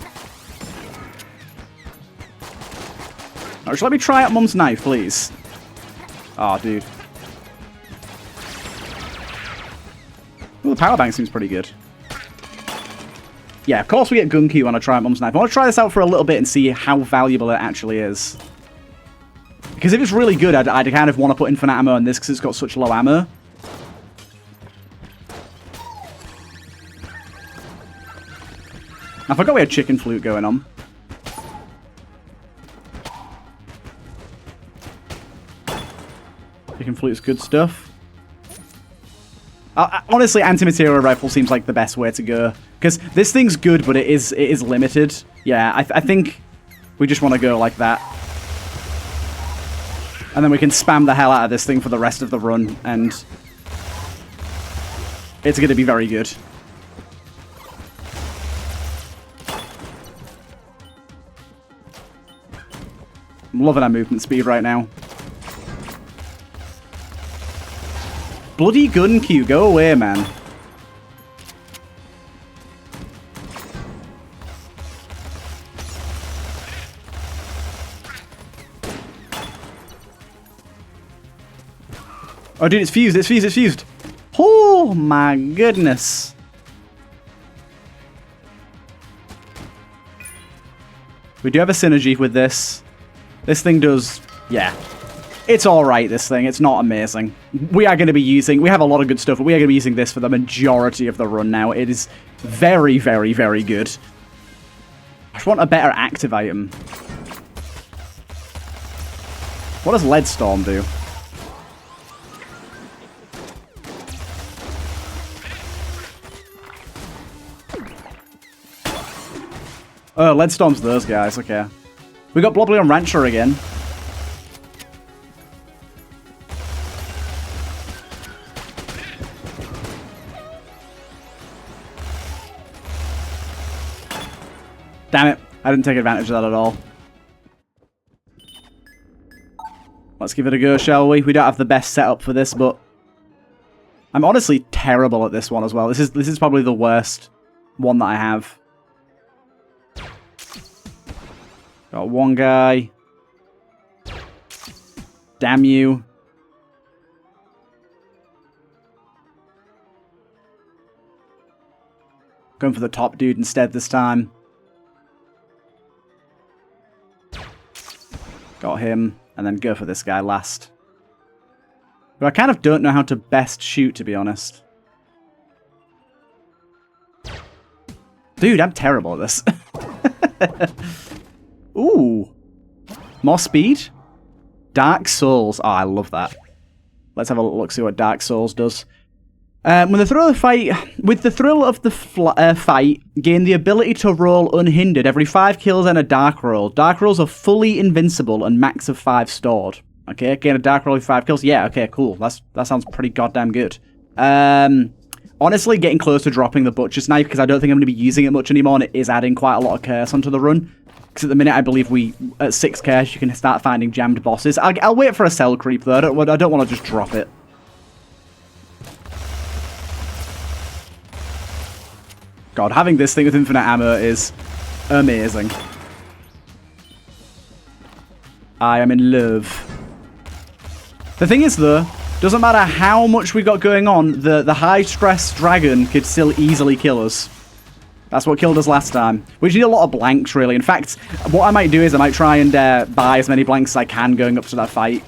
Oh, just let me try out Mum's Knife, please. Oh, dude. Ooh, the power bank seems pretty good. Yeah, of course we get gun queue when I try out Mum's Knife. I want to try this out for a little bit and see how valuable it actually is. Because if it's really good, I'd kind of want to put infinite ammo on this because it's got such low ammo. I forgot we had chicken flute going on. Chicken flute's good stuff. Honestly, anti-material rifle seems like the best way to go. Because this thing's good, but it is limited. Yeah, I think we just want to go like that. And then we can spam the hell out of this thing for the rest of the run. And it's going to be very good. I'm loving our movement speed right now. Bloody gun queue, go away, man. Oh, dude, it's fused, it's fused, it's fused. Oh, my goodness. We do have a synergy with this. This thing does, yeah. It's alright, this thing. It's not amazing. We are going to be using, we have a lot of good stuff, but we are going to be using this for the majority of the run now. It is very, very, very good. I just want a better active item. What does Lead Storm do? Oh, Lead Storm's those guys, okay. We got Blobbly on Rancher again. Damn it. I didn't take advantage of that at all. Let's give it a go, shall we? We don't have the best setup for this, but I'm honestly terrible at this one as well. This is probably the worst one that I have. Got one guy. Damn you. Going for the top dude instead this time. Got him. And then go for this guy last. But I kind of don't know how to best shoot, to be honest. Dude, I'm terrible at this. Ooh. More speed? Dark Souls. Oh, I love that. Let's have a look, see what Dark Souls does. With the thrill of the fight, gain the ability to roll unhindered every 5 kills and a dark roll. Dark rolls are fully invincible and max of 5 stored. Okay, gain a dark roll every 5 kills. Yeah, okay, cool. That sounds pretty goddamn good. Honestly, getting close to dropping the Butcher's Knife because I don't think I'm going to be using it much anymore and it is adding quite a lot of chaos onto the run. Because at the minute, I believe at 6 cash, you can start finding jammed bosses. I'll wait for a cell creep, though. I don't want to just drop it. God, having this thing with infinite ammo is amazing. I am in love. The thing is, though, doesn't matter how much we got going on, the high-stress dragon could still easily kill us. That's what killed us last time. We just need a lot of blanks, really. In fact, what I might do is I might try and buy as many blanks as I can going up to that fight.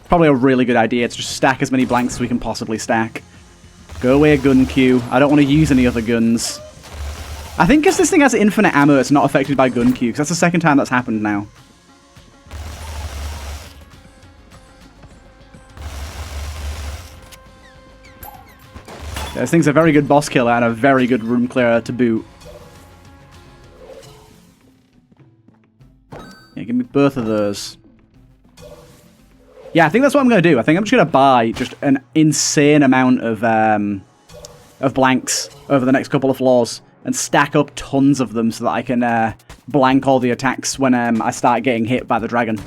Probably a really good idea to just stack as many blanks as we can possibly stack. Go away, gun queue. I don't want to use any other guns. I think because this thing has infinite ammo, it's not affected by gun queue, because that's the second time that's happened now. This thing's a very good boss killer and a very good room clearer to boot. Yeah, give me both of those. Yeah, I think that's what I'm going to do. I think I'm just going to buy just an insane amount of blanks over the next couple of floors and stack up tons of them so that I can blank all the attacks when I start getting hit by the dragon.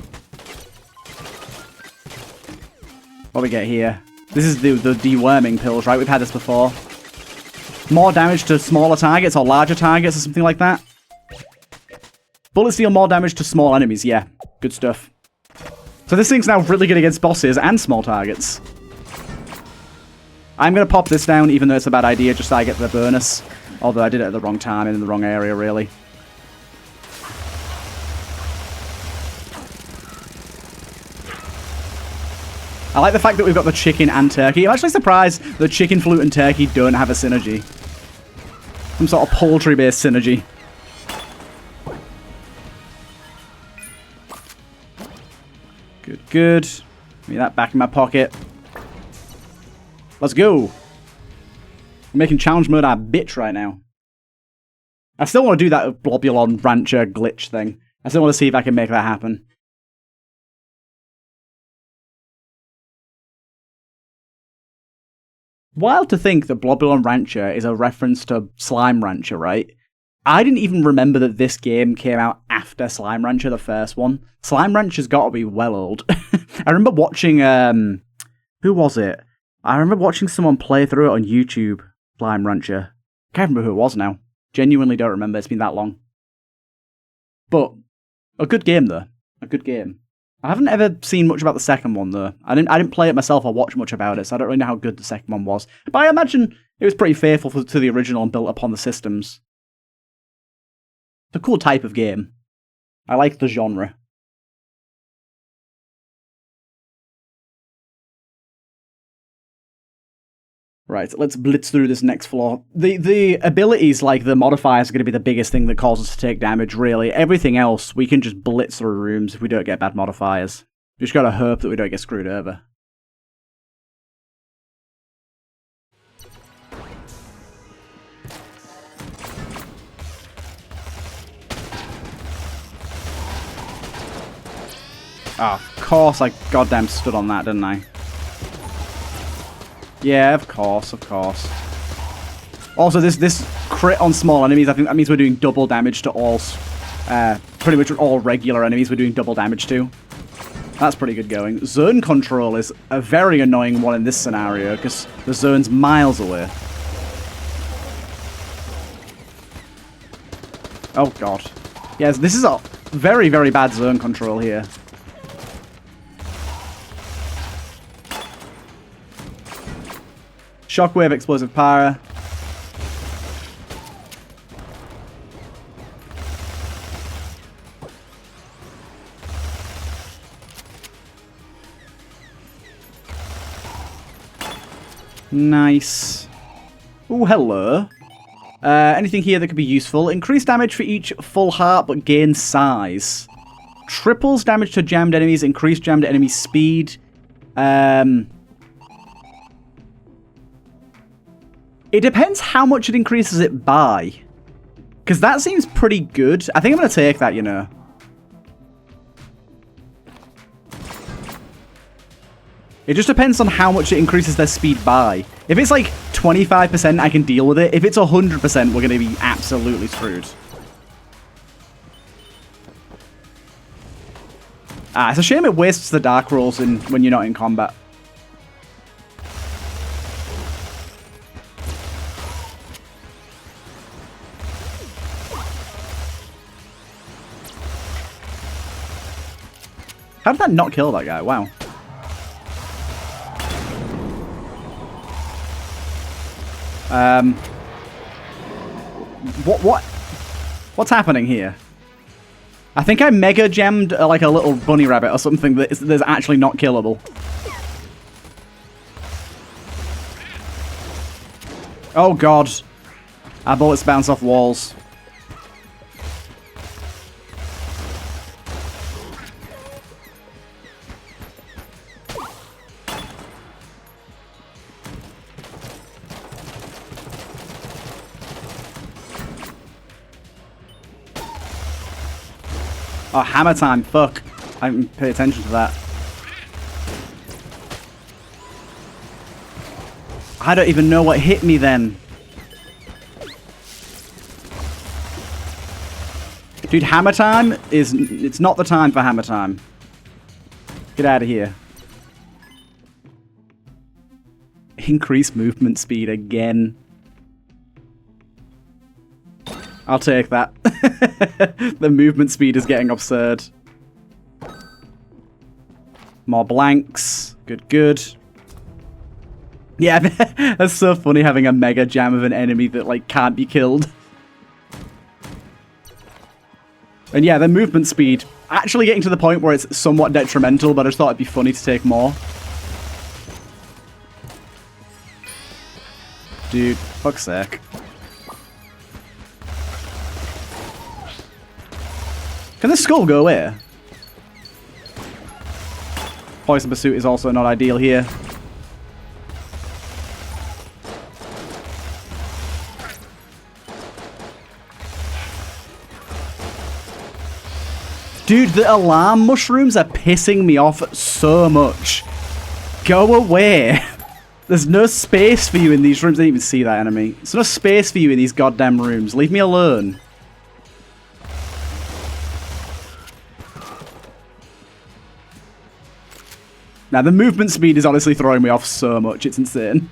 What do we get here? This is the deworming pills, right? We've had this before. More damage to smaller targets or larger targets or something like that. Bullets deal more damage to small enemies. Yeah, good stuff. So this thing's now really good against bosses and small targets. I'm going to pop this down, even though it's a bad idea, just so I get the bonus. Although I did it at the wrong time and in the wrong area, really. I like the fact that we've got the chicken and turkey. I'm actually surprised that chicken, flute, and turkey don't have a synergy. Some sort of poultry-based synergy. Good, good. Give me that back in my pocket. Let's go. I'm making challenge mode our bitch right now. I still want to do that Globulon Rancher glitch thing. I still want to see if I can make that happen. Wild to think that Globulon Rancher is a reference to Slime Rancher, right? I didn't even remember that this game came out after Slime Rancher, the first one. Slime Rancher's got to be well old. I remember watching, who was it? I remember watching someone play through it on YouTube, Slime Rancher. Can't remember who it was now. Genuinely don't remember, it's been that long. But, a good game though. A good game. I haven't ever seen much about the second one though. I didn't play it myself or watch much about it, so I don't really know how good the second one was. But I imagine it was pretty faithful to the original and built upon the systems. It's a cool type of game. I like the genre. Right, let's blitz through this next floor. The abilities, like the modifiers, are going to be the biggest thing that causes us to take damage, really. Everything else, we can just blitz through rooms if we don't get bad modifiers. We just gotta hope that we don't get screwed over. Oh, of course I goddamn stood on that, didn't I? Yeah, of course, of course. Also, this crit on small enemies, I think that means we're doing double damage to all, pretty much all regular enemies we're doing double damage to. That's pretty good going. Zone control is a very annoying one in this scenario, because the zone's miles away. Oh god. Yes, this is a very, very bad zone control here. Shockwave, explosive power. Nice. Ooh, hello. Anything here that could be useful? Increase damage for each full heart, but gain size. Triples damage to jammed enemies, increase jammed enemy speed. It depends how much it increases it by. Because that seems pretty good. I think I'm going to take that, you know. It just depends on how much it increases their speed by. If it's like 25%, I can deal with it. If it's 100%, we're going to be absolutely screwed. It's a shame it wastes the dark rolls when you're not in combat. How did that not kill that guy? Wow. What's happening here? I think I mega gemmed like a little bunny rabbit or something that's actually not killable. Oh god. Our bullets bounce off walls. Oh, hammer time. Fuck. I didn't pay attention to that. I don't even know what hit me then. Dude, hammer time is... It's not the time for hammer time. Get out of here. Increase movement speed again. I'll take that. The movement speed is getting absurd. More blanks. Good, good. Yeah, that's so funny having a mega jam of an enemy that, like, can't be killed. And yeah, the movement speed actually getting to the point where it's somewhat detrimental, but I just thought it'd be funny to take more. Dude, fuck's sake. Can the skull go away? Poison Pursuit is also not ideal here. Dude, the alarm mushrooms are pissing me off so much. Go away. There's no space for you in these rooms. I didn't even see that enemy. There's no space for you in these goddamn rooms. Leave me alone. Now, the movement speed is honestly throwing me off so much. It's insane.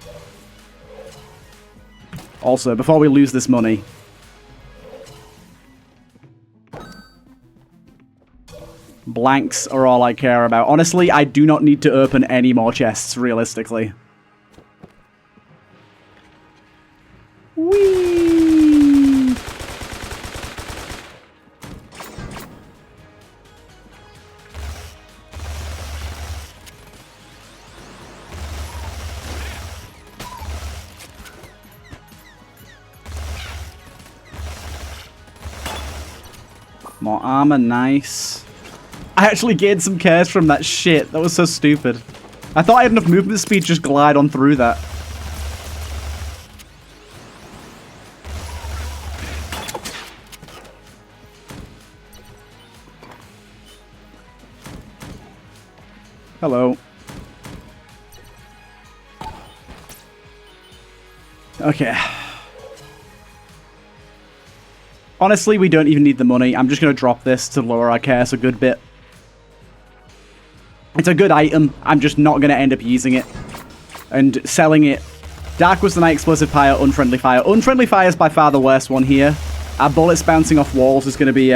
Also, before we lose this money... Blanks are all I care about. Honestly, I do not need to open any more chests, realistically. Whee! More armor, nice. I actually gained some cares from that shit. That was so stupid. I thought I had enough movement speed to just glide on through that. Hello. Okay. Honestly, we don't even need the money. I'm just going to drop this to lower our cares a good bit. It's a good item. I'm just not going to end up using it and selling it. Dark was the Night, Explosive Fire, Unfriendly Fire. Unfriendly Fire is by far the worst one here. Our bullets bouncing off walls is going to be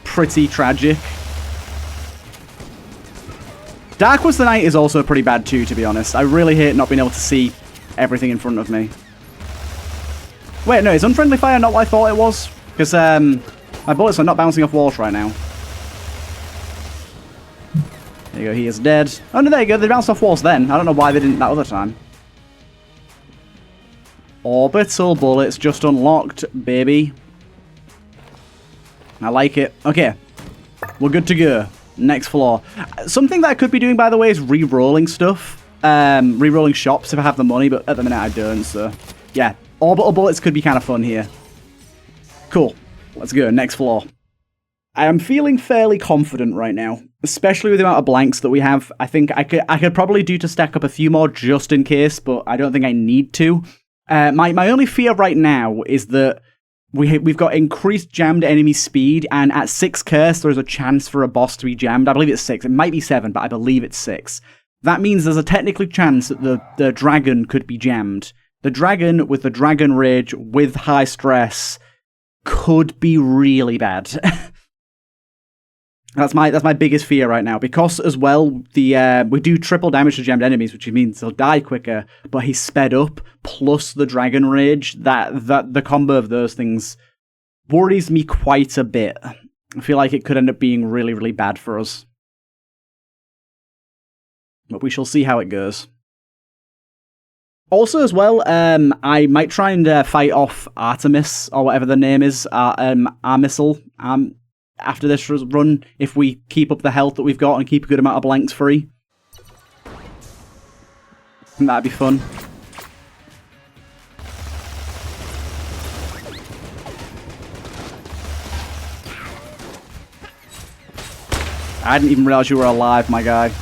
pretty tragic. Dark was the Night is also pretty bad too, to be honest. I really hate not being able to see everything in front of me. Wait, no, is Unfriendly Fire not what I thought it was? Because my bullets are not bouncing off walls right now. There you go, he is dead. Oh, no, there you go. They bounced off walls then. I don't know why they didn't that other time. Orbital bullets just unlocked, baby. I like it. Okay. We're good to go. Next floor. Something that I could be doing, by the way, is re-rolling stuff. Re-rolling shops if I have the money, but at the minute I don't, so... Yeah. Orbital bullets could be kind of fun here. Cool. Let's go. Next floor. I am feeling fairly confident right now, especially with the amount of blanks that we have. I think I could probably do to stack up a few more just in case, but I don't think I need to. My only fear right now is that we've got increased jammed enemy speed, and at 6 curse, there's a chance for a boss to be jammed. I believe it's 6. It might be 7, but I believe it's 6. That means there's a technical chance that the dragon could be jammed. The dragon with the dragon rage with high stress could be really bad. That's my biggest fear right now, because as well we do triple damage to jammed enemies, which means they'll die quicker. But he's sped up plus the dragon rage. That the combo of those things worries me quite a bit. I feel like it could end up being really, really bad for us. But we shall see how it goes. Also, as well, I might try and fight off Artemis or whatever the name is, Armissile. After this run, if we keep up the health that we've got and keep a good amount of blanks free. And that'd be fun. I didn't even realize you were alive, my guy.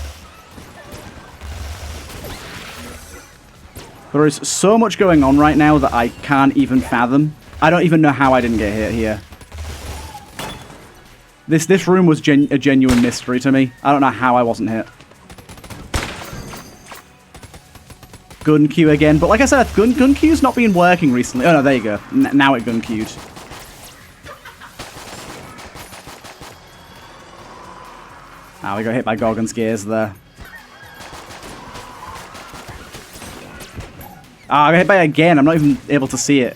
There is so much going on right now that I can't even fathom. I don't even know how I didn't get hit here. This room was a genuine mystery to me. I don't know how I wasn't hit. Gun queue again. But like I said, gun queue's not been working recently. Oh no, there you go. Now it gun queued. Ah, we got hit by Gorgon's gears there. Ah, I got hit by it again. I'm not even able to see it.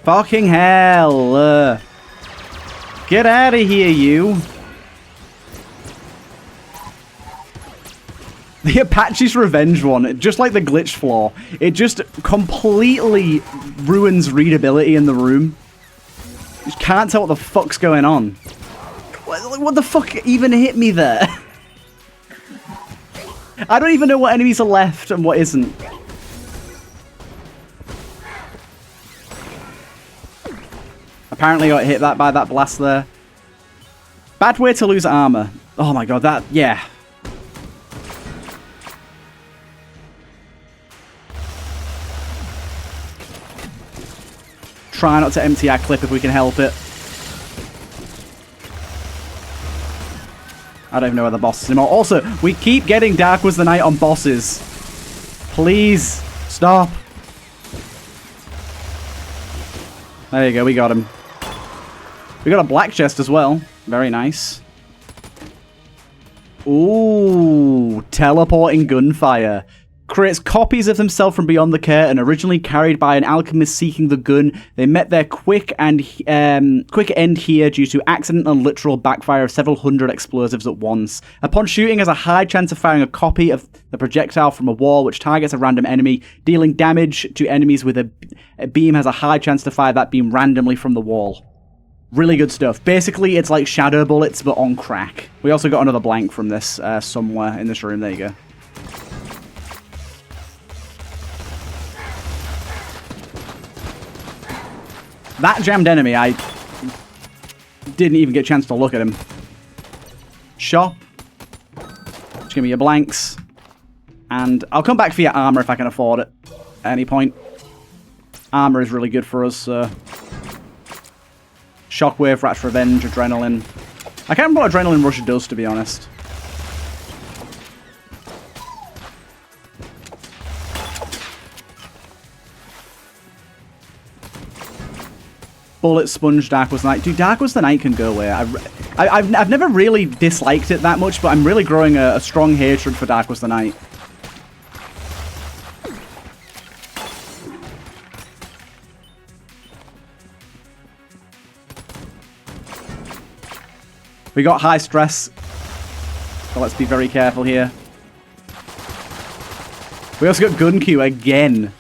Fucking hell! Get out of here, you! The Apache's Revenge one, just like the glitch flaw, it just completely ruins readability in the room. You just can't tell what the fuck's going on. What the fuck even hit me there? I don't even know what enemies are left and what isn't. Apparently got hit by that blast there. Bad way to lose armor. Oh my god, that, yeah. Try not to empty our clip if we can help it. I don't even know where the boss is anymore. Also, we keep getting Dark Was the Night on bosses. Please, stop. There you go, we got him. We got a black chest as well. Very nice. Ooh, teleporting gunfire. Creates copies of themselves from beyond the curtain, originally carried by an alchemist seeking the gun. They met their quick end here due to accidental and literal backfire of several hundred explosives at once. Upon shooting, has a high chance of firing a copy of the projectile from a wall, which targets a random enemy. Dealing damage to enemies with a beam has a high chance to fire that beam randomly from the wall. Really good stuff. Basically, it's like shadow bullets, but on crack. We also got another blank from this somewhere in this room. There you go. That jammed enemy, I didn't even get a chance to look at him. Shop. Just give me your blanks. And I'll come back for your armor if I can afford it at any point. Armor is really good for us, so... Shockwave, Rat's Revenge, Adrenaline. I can't remember what Adrenaline Rush does, to be honest. Bullet Sponge, Dark Was the Night. Dude, Dark Was the Night can go away. I've never really disliked it that much, but I'm really growing a strong hatred for Dark Was the Night. We got high stress, so let's be very careful here. We also got gun queue again.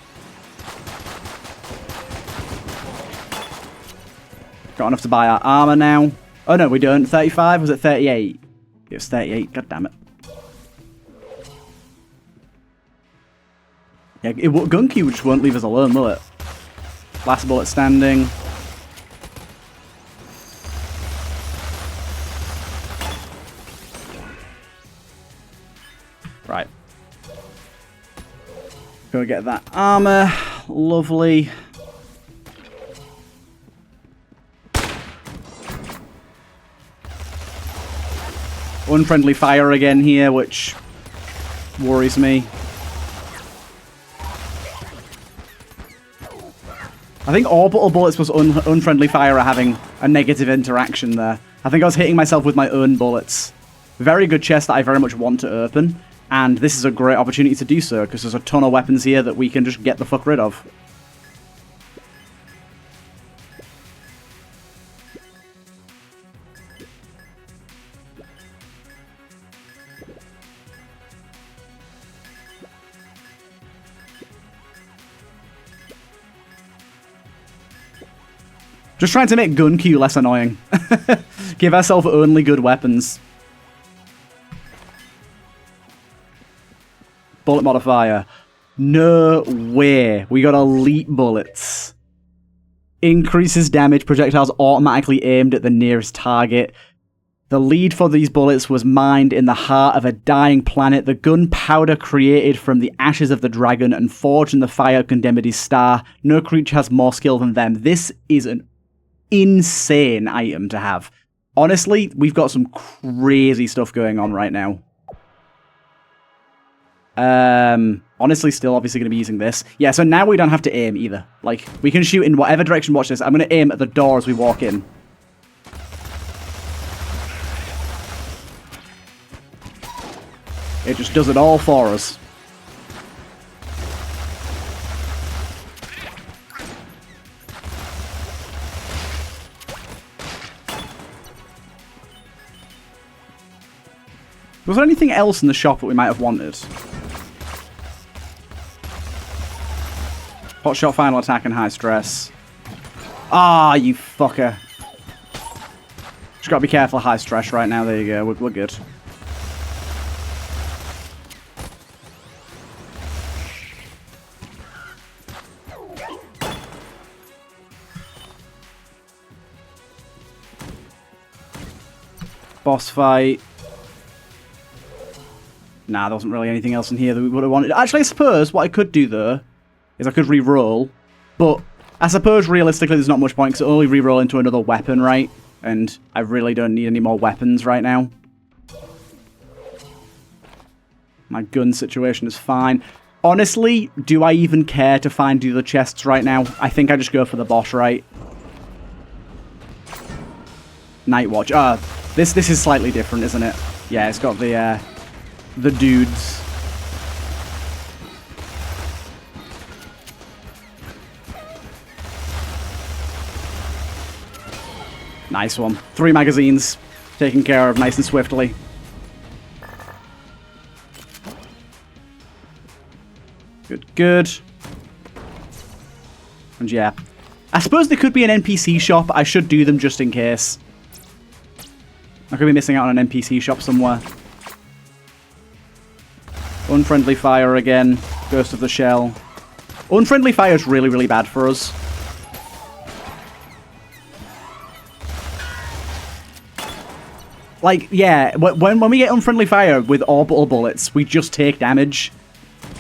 Got enough to buy our armor now. Oh no, we don't. 35? Was it 38? It was 38. God damn it. Yeah, Gunky just won't leave us alone, will it? Last bullet standing. Right. Go get that armor. Lovely. Unfriendly fire again here, which worries me. I think orbital bullets plus unfriendly fire are having a negative interaction there. I think I was hitting myself with my own bullets. Very good chest that I very much want to open. And this is a great opportunity to do so, because there's a ton of weapons here that we can just get the fuck rid of. Just trying to make gun queue less annoying. Give ourselves only good weapons. Bullet modifier. No way. We got elite bullets. Increases damage. Projectiles automatically aimed at the nearest target. The lead for these bullets was mined in the heart of a dying planet. The gunpowder created from the ashes of the dragon and forged in the fire of Condemnity's star. No creature has more skill than them. This is an insane item to have. Honestly, we've got some crazy stuff going on right now. Honestly, still obviously going to be using this. Yeah, so now we don't have to aim either. Like, we can shoot in whatever direction. Watch this. I'm going to aim at the door as we walk in. It just does it all for us. Was there anything else in the shop that we might have wanted? Hot shot, final attack, and high stress. Ah, you fucker. Just gotta be careful of high stress right now. There you go. We're good. Boss fight. Nah, there wasn't really anything else in here that we would have wanted. Actually, I suppose what I could do, though, is I could re-roll. But I suppose, realistically, there's not much point, because it'll only re-roll into another weapon, right? And I really don't need any more weapons right now. My gun situation is fine. Honestly, do I even care to find the other chests right now? I think I just go for the boss, right? Night Watch. This is slightly different, isn't it? Yeah, it's got the dudes. Nice one. 3 magazines. Taken care of nice and swiftly. Good, good. And yeah. I suppose there could be an NPC shop. I should do them just in case. I could be missing out on an NPC shop somewhere. Unfriendly fire again. Ghost of the Shell. Unfriendly fire is really, really bad for us. Like, yeah, when we get unfriendly fire with orbital bullets, we just take damage.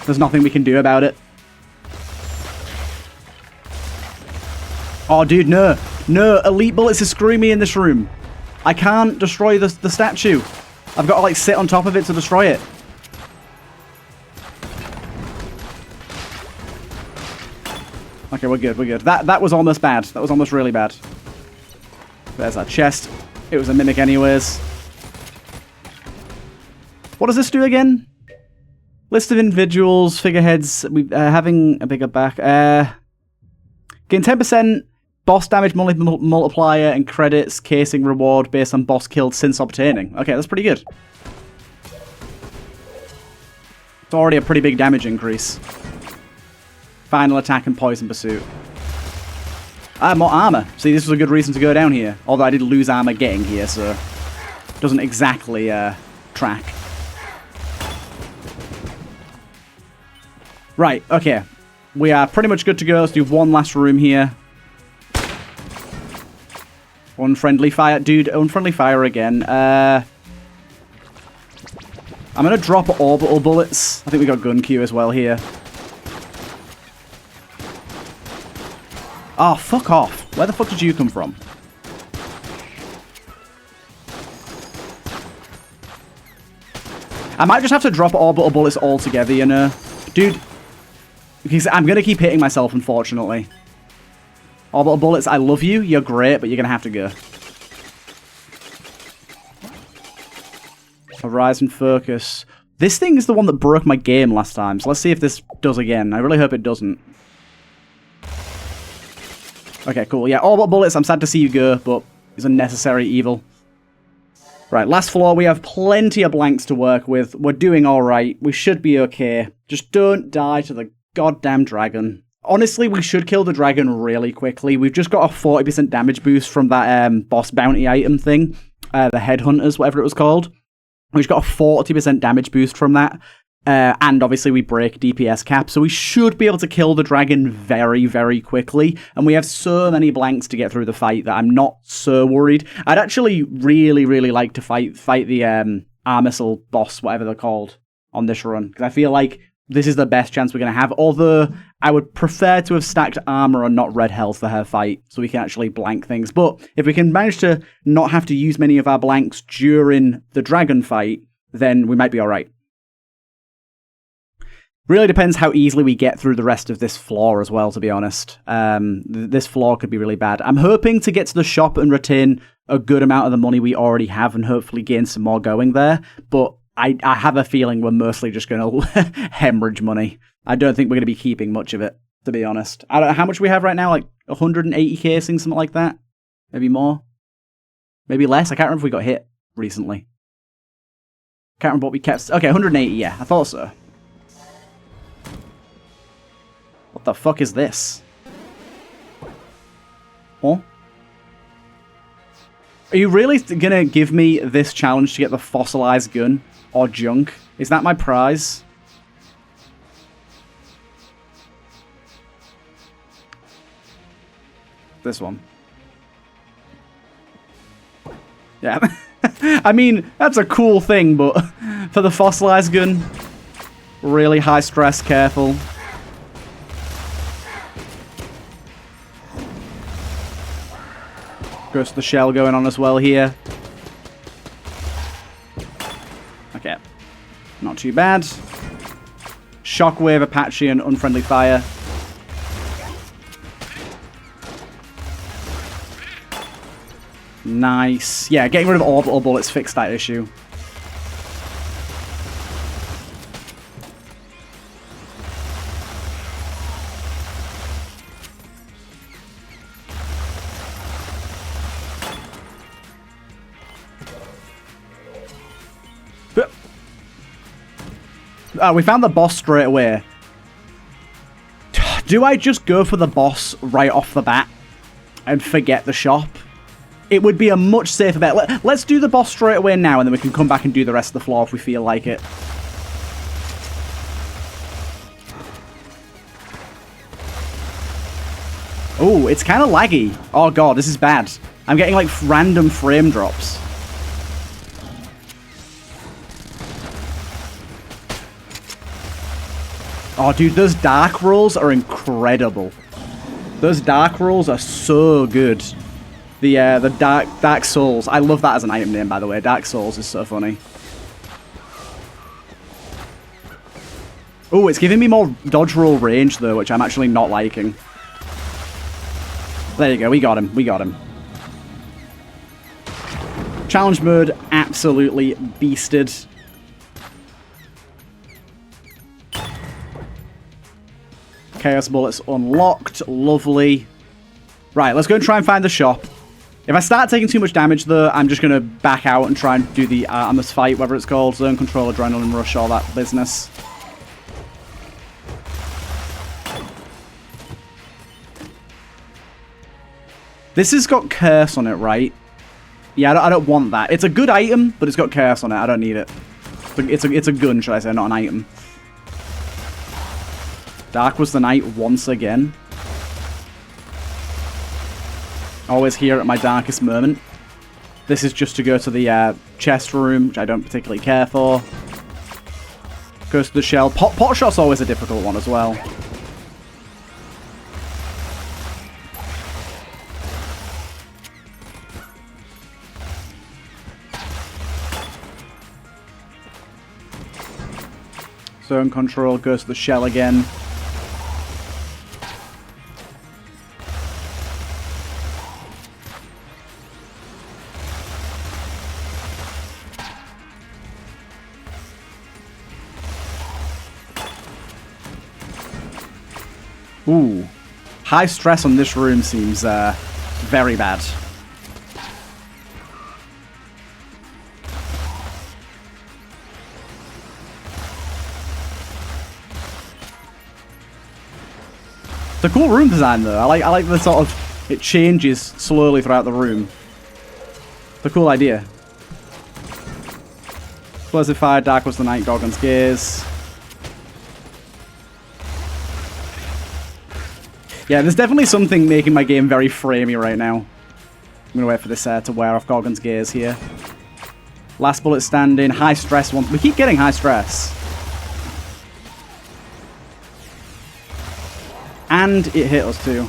There's nothing we can do about it. Oh, dude, no. No, elite bullets is screwing me in this room. I can't destroy the statue. I've got to, like, sit on top of it to destroy it. Okay, we're good, we're good. That was almost bad. That was almost really bad. There's our chest. It was a mimic anyways. What does this do again? List of individuals, figureheads, having a bigger back. Gain 10% boss damage multiplier and credits, casing reward based on boss killed since obtaining. Okay, that's pretty good. It's already a pretty big damage increase. Final attack and poison pursuit. More armor. See, this was a good reason to go down here. Although I did lose armor getting here, so it doesn't exactly track. Right, okay. We are pretty much good to go. Let's do one last room here. Unfriendly fire. Dude, unfriendly fire again. I'm going to drop orbital bullets. I think we got gun queue as well here. Oh, fuck off. Where the fuck did you come from? I might just have to drop orbital bullets altogether, you know? Dude, because I'm going to keep hitting myself, unfortunately. Orbital bullets, I love you. You're great, but you're going to have to go. Horizon focus. This thing is the one that broke my game last time, so let's see if this does again. I really hope it doesn't. Okay, cool. Yeah, orbital bullets, I'm sad to see you go, but it's unnecessary evil. Right, last floor. We have plenty of blanks to work with. We're doing alright. We should be okay. Just don't die to the goddamn dragon. Honestly, we should kill the dragon really quickly. We've just got a 40% damage boost from that boss bounty item thing. The headhunters, whatever it was called. We've got a 40% damage boost from that. And obviously we break DPS cap, so we should be able to kill the dragon very, very quickly. And we have so many blanks to get through the fight that I'm not so worried. I'd actually really, really like to fight the Armissile boss, whatever they're called, on this run. Because I feel like this is the best chance we're going to have. Although, I would prefer to have stacked armor and not red health for her fight, so we can actually blank things. But if we can manage to not have to use many of our blanks during the dragon fight, then we might be alright. Really depends how easily we get through the rest of this floor as well, to be honest. This floor could be really bad. I'm hoping to get to the shop and retain a good amount of the money we already have and hopefully gain some more going there. But I have a feeling we're mostly just going to hemorrhage money. I don't think we're going to be keeping much of it, to be honest. I don't know how much we have right now, like 180 casings, something like that? Maybe more? Maybe less? I can't remember if we got hit recently. Can't remember what we kept. Okay, 180, yeah, I thought so. What the fuck is this? Oh? Are you really gonna give me this challenge to get the fossilized gun or junk? Is that my prize? This one. Yeah. I mean, that's a cool thing, but for the fossilized gun, really high stress, careful. Goes to the shell going on as well here. Okay. Not too bad. Shockwave, Apache, and Unfriendly Fire. Nice. Yeah, getting rid of orbital bullets fixed that issue. We found the boss straight away. Do I just go for the boss right off the bat and forget the shop? It would be a much safer bet. Let's do the boss straight away now, and then we can come back and do the rest of the floor if we feel like it. Oh, it's kind of laggy. Oh god, this is bad. I'm getting like random frame drops. Oh, dude, those dark rolls are incredible. Those dark rolls are so good. The Dark Souls. I love that as an item name, by the way. Dark Souls is so funny. Oh, it's giving me more dodge roll range, though, which I'm actually not liking. There you go. We got him. We got him. Challenge mode, absolutely beasted. Chaos bullets unlocked. Lovely. Right, let's go and try and find the shop. If I start taking too much damage, though, I'm just going to back out and try and do the Artemis fight, whatever it's called. Zone control, adrenaline rush, all that business. This has got curse on it, right? Yeah, I don't want that. It's a good item, but it's got curse on it. I don't need it. It's a gun, should I say, not an item. Dark was the night once again. Always here at my darkest moment. This is just to go to the chest room, which I don't particularly care for. Goes to the shell. Pot shot's always a difficult one as well. Zone control, goes to the shell again. Ooh. High stress on this room seems very bad. It's a cool room design, though. I like the sort of... It changes slowly throughout the room. It's a cool idea. Explosive Fire, Dark was the Night, Gorgon's Gaze. Yeah, there's definitely something making my game very framey right now. I'm going to wait for this to wear off Gorgon's Gaze here. Last bullet standing. High stress one. We keep getting high stress. And it hit us too.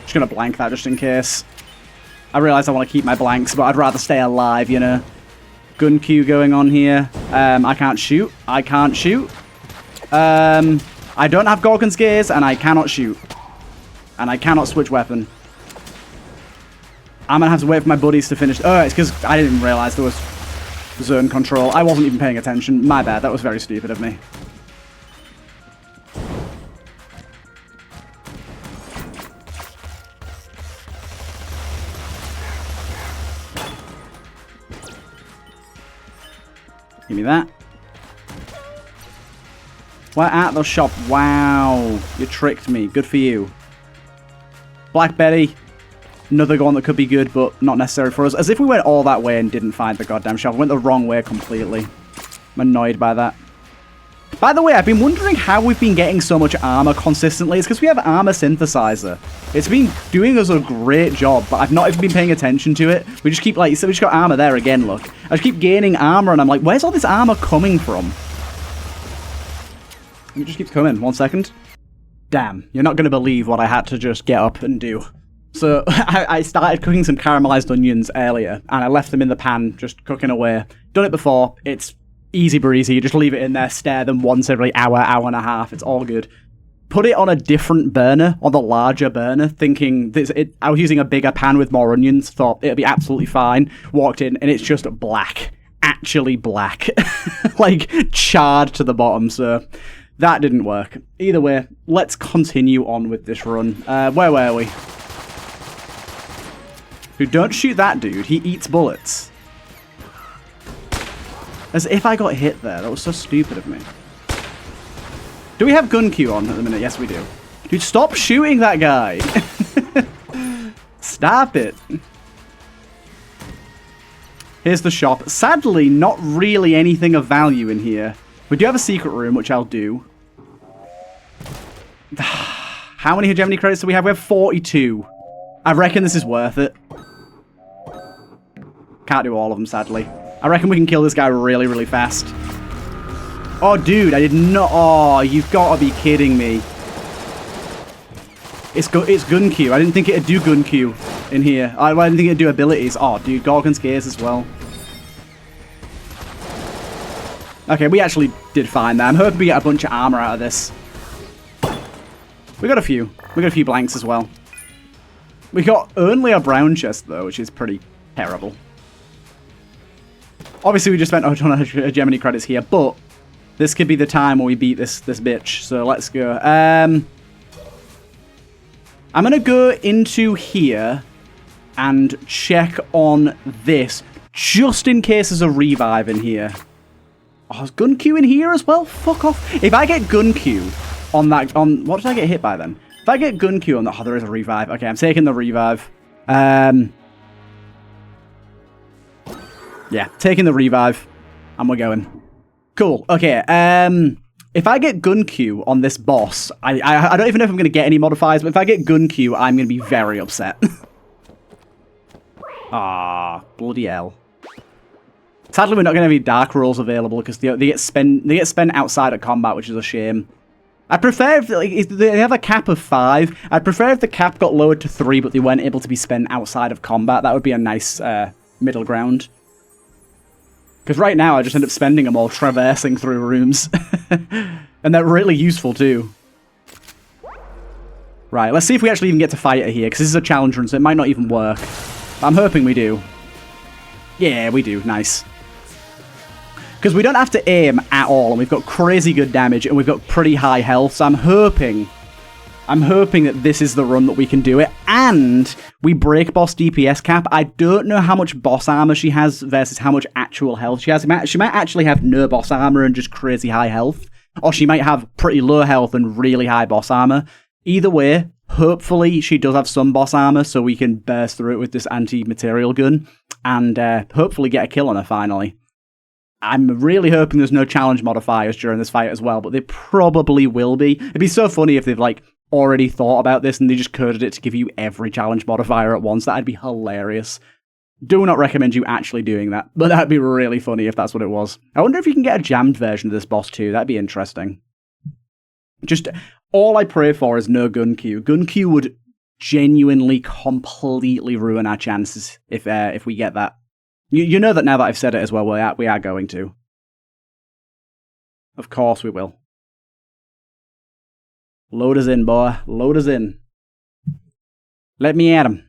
Just going to blank that just in case. I realize I want to keep my blanks, but I'd rather stay alive, you know. Gun queue going on here. I can't shoot. I can't shoot. I don't have Gorgon's Gaze, and I cannot shoot. And I cannot switch weapon. I'm going to have to wait for my buddies to finish. Oh, it's because I didn't realize there was zone control. I wasn't even paying attention. My bad. That was very stupid of me. Give me that. We're at the shop. Wow. You tricked me. Good for you. Black Betty. Another one that could be good, but not necessary for us. As if we went all that way and didn't find the goddamn shop. We went the wrong way completely. I'm annoyed by that. By the way, I've been wondering how we've been getting so much armor consistently. It's because we have armor synthesizer. It's been doing us a great job, but I've not even been paying attention to it. We just keep, like, so we just got armor there again, look. I just keep gaining armor, and I'm like, where's all this armor coming from? It just keeps coming. 1 second. Damn, you're not going to believe what I had to just get up and do. So, I started cooking some caramelized onions earlier, and I left them in the pan, just cooking away. Done it before. It's easy breezy. You just leave it in there, stir them once every hour, hour and a half. It's all good. Put it on a different burner, on the larger burner, thinking I was using a bigger pan with more onions, thought it'd be absolutely fine. Walked in, and it's just black. Actually black. Like, charred to the bottom, so that didn't work. Either way, let's continue on with this run. Where were we? Dude, don't shoot that dude. He eats bullets. As if I got hit there. That was so stupid of me. Do we have gun queue on at the minute? Yes, we do. Dude, stop shooting that guy. Stop it. Here's the shop. Sadly, not really anything of value in here. We do have a secret room, which I'll do. How many hegemony credits do we have? We have 42. I reckon this is worth it. Can't do all of them, sadly. I reckon we can kill this guy really, really fast. Oh, dude, I did not... Oh, you've got to be kidding me. It's gun queue. I didn't think it'd do gun queue in here. I didn't think it'd do abilities. Oh, dude, Gorgon's Gaze as well. Okay, we actually did fine there. I'm hoping we get a bunch of armor out of this. We got a few. We got a few blanks as well. We got only a brown chest, though, which is pretty terrible. Obviously, we just spent a ton of hegemony credits here, but this could be the time where we beat this bitch. So let's go. I'm going to go into here and check on this, just in case there's a revive in here. Oh, is gun queue in here as well? Fuck off. If I get gun queue on that... what did I get hit by then? If I get gun queue on that... Oh, there is a revive. Okay, I'm taking the revive. Yeah, taking the revive. And we're going. Cool. Okay, If I get gun Q on this boss, I don't even know if I'm going to get any modifiers, but if I get gun Q, I'm going to be very upset. Ah, bloody hell. Sadly, we're not going to have any dark rolls available because they get spent outside of combat, which is a shame. I prefer if they have a cap of 5. I'd prefer if the cap got lowered to 3, but they weren't able to be spent outside of combat. That would be a nice middle ground. Because right now, I just end up spending them all traversing through rooms. And they're really useful, too. Right, let's see if we actually even get to fight it here, because this is a challenge run, so it might not even work. But I'm hoping we do. Yeah, we do. Nice. Because we don't have to aim at all, and we've got crazy good damage, and we've got pretty high health, so I'm hoping that this is the run that we can do it, and we break boss DPS cap. I don't know how much boss armor she has versus how much actual health she has. She might actually have no boss armor and just crazy high health, or she might have pretty low health and really high boss armor. Either way, hopefully she does have some boss armor, so we can burst through it with this anti-material gun, and hopefully get a kill on her finally. I'm really hoping there's no challenge modifiers during this fight as well, but they probably will be. It'd be so funny if they've, like, already thought about this and they just coded it to give you every challenge modifier at once. That'd be hilarious. Do not recommend you actually doing that, but that'd be really funny if that's what it was. I wonder if you can get a jammed version of this boss too. That'd be interesting. Just, all I pray for is no gun Q. Gun Q would genuinely completely ruin our chances if we get that. You know that now that I've said it as well, we are going to. Of course we will. Load us in, boy. Load us in. Let me at him.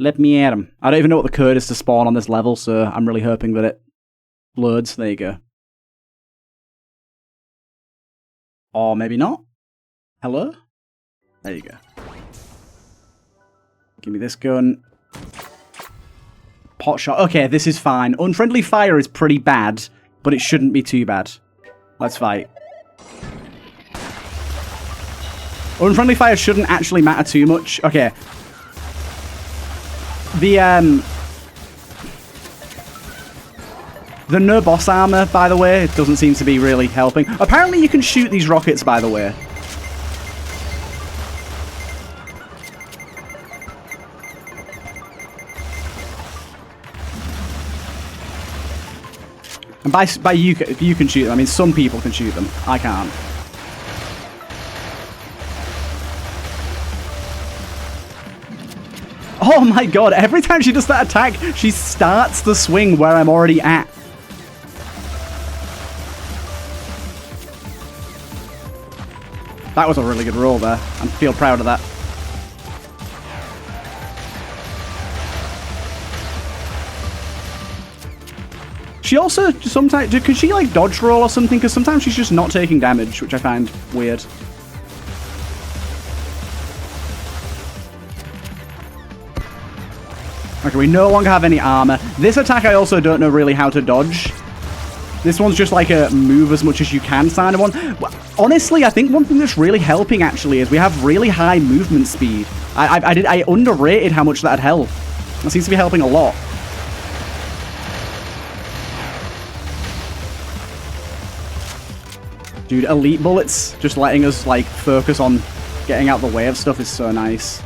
Let me at him. I don't even know what the code is to spawn on this level, so I'm really hoping that it loads. There you go. Or maybe not. Hello? There you go. Give me this gun. Pot shot. Okay, this is fine. Unfriendly fire is pretty bad, but it shouldn't be too bad. Let's fight. Unfriendly fire shouldn't actually matter too much. Okay. The no boss armor, by the way, it doesn't seem to be really helping. Apparently you can shoot these rockets, by the way. And by you can shoot them, I mean some people can shoot them. I can't. Oh my god, every time she does that attack, she starts the swing where I'm already at. That was a really good roll there. I feel proud of that. She also sometimes... Could she, like, dodge roll or something? Because sometimes she's just not taking damage, which I find weird. Okay, we no longer have any armor. This attack I also don't know really how to dodge. This one's just like a move as much as you can sign of one. Honestly, I think one thing that's really helping, actually, is we have really high movement speed. I underrated how much that helped. That seems to be helping a lot. Dude, elite bullets, just letting us, like, focus on getting out the way of stuff is so nice.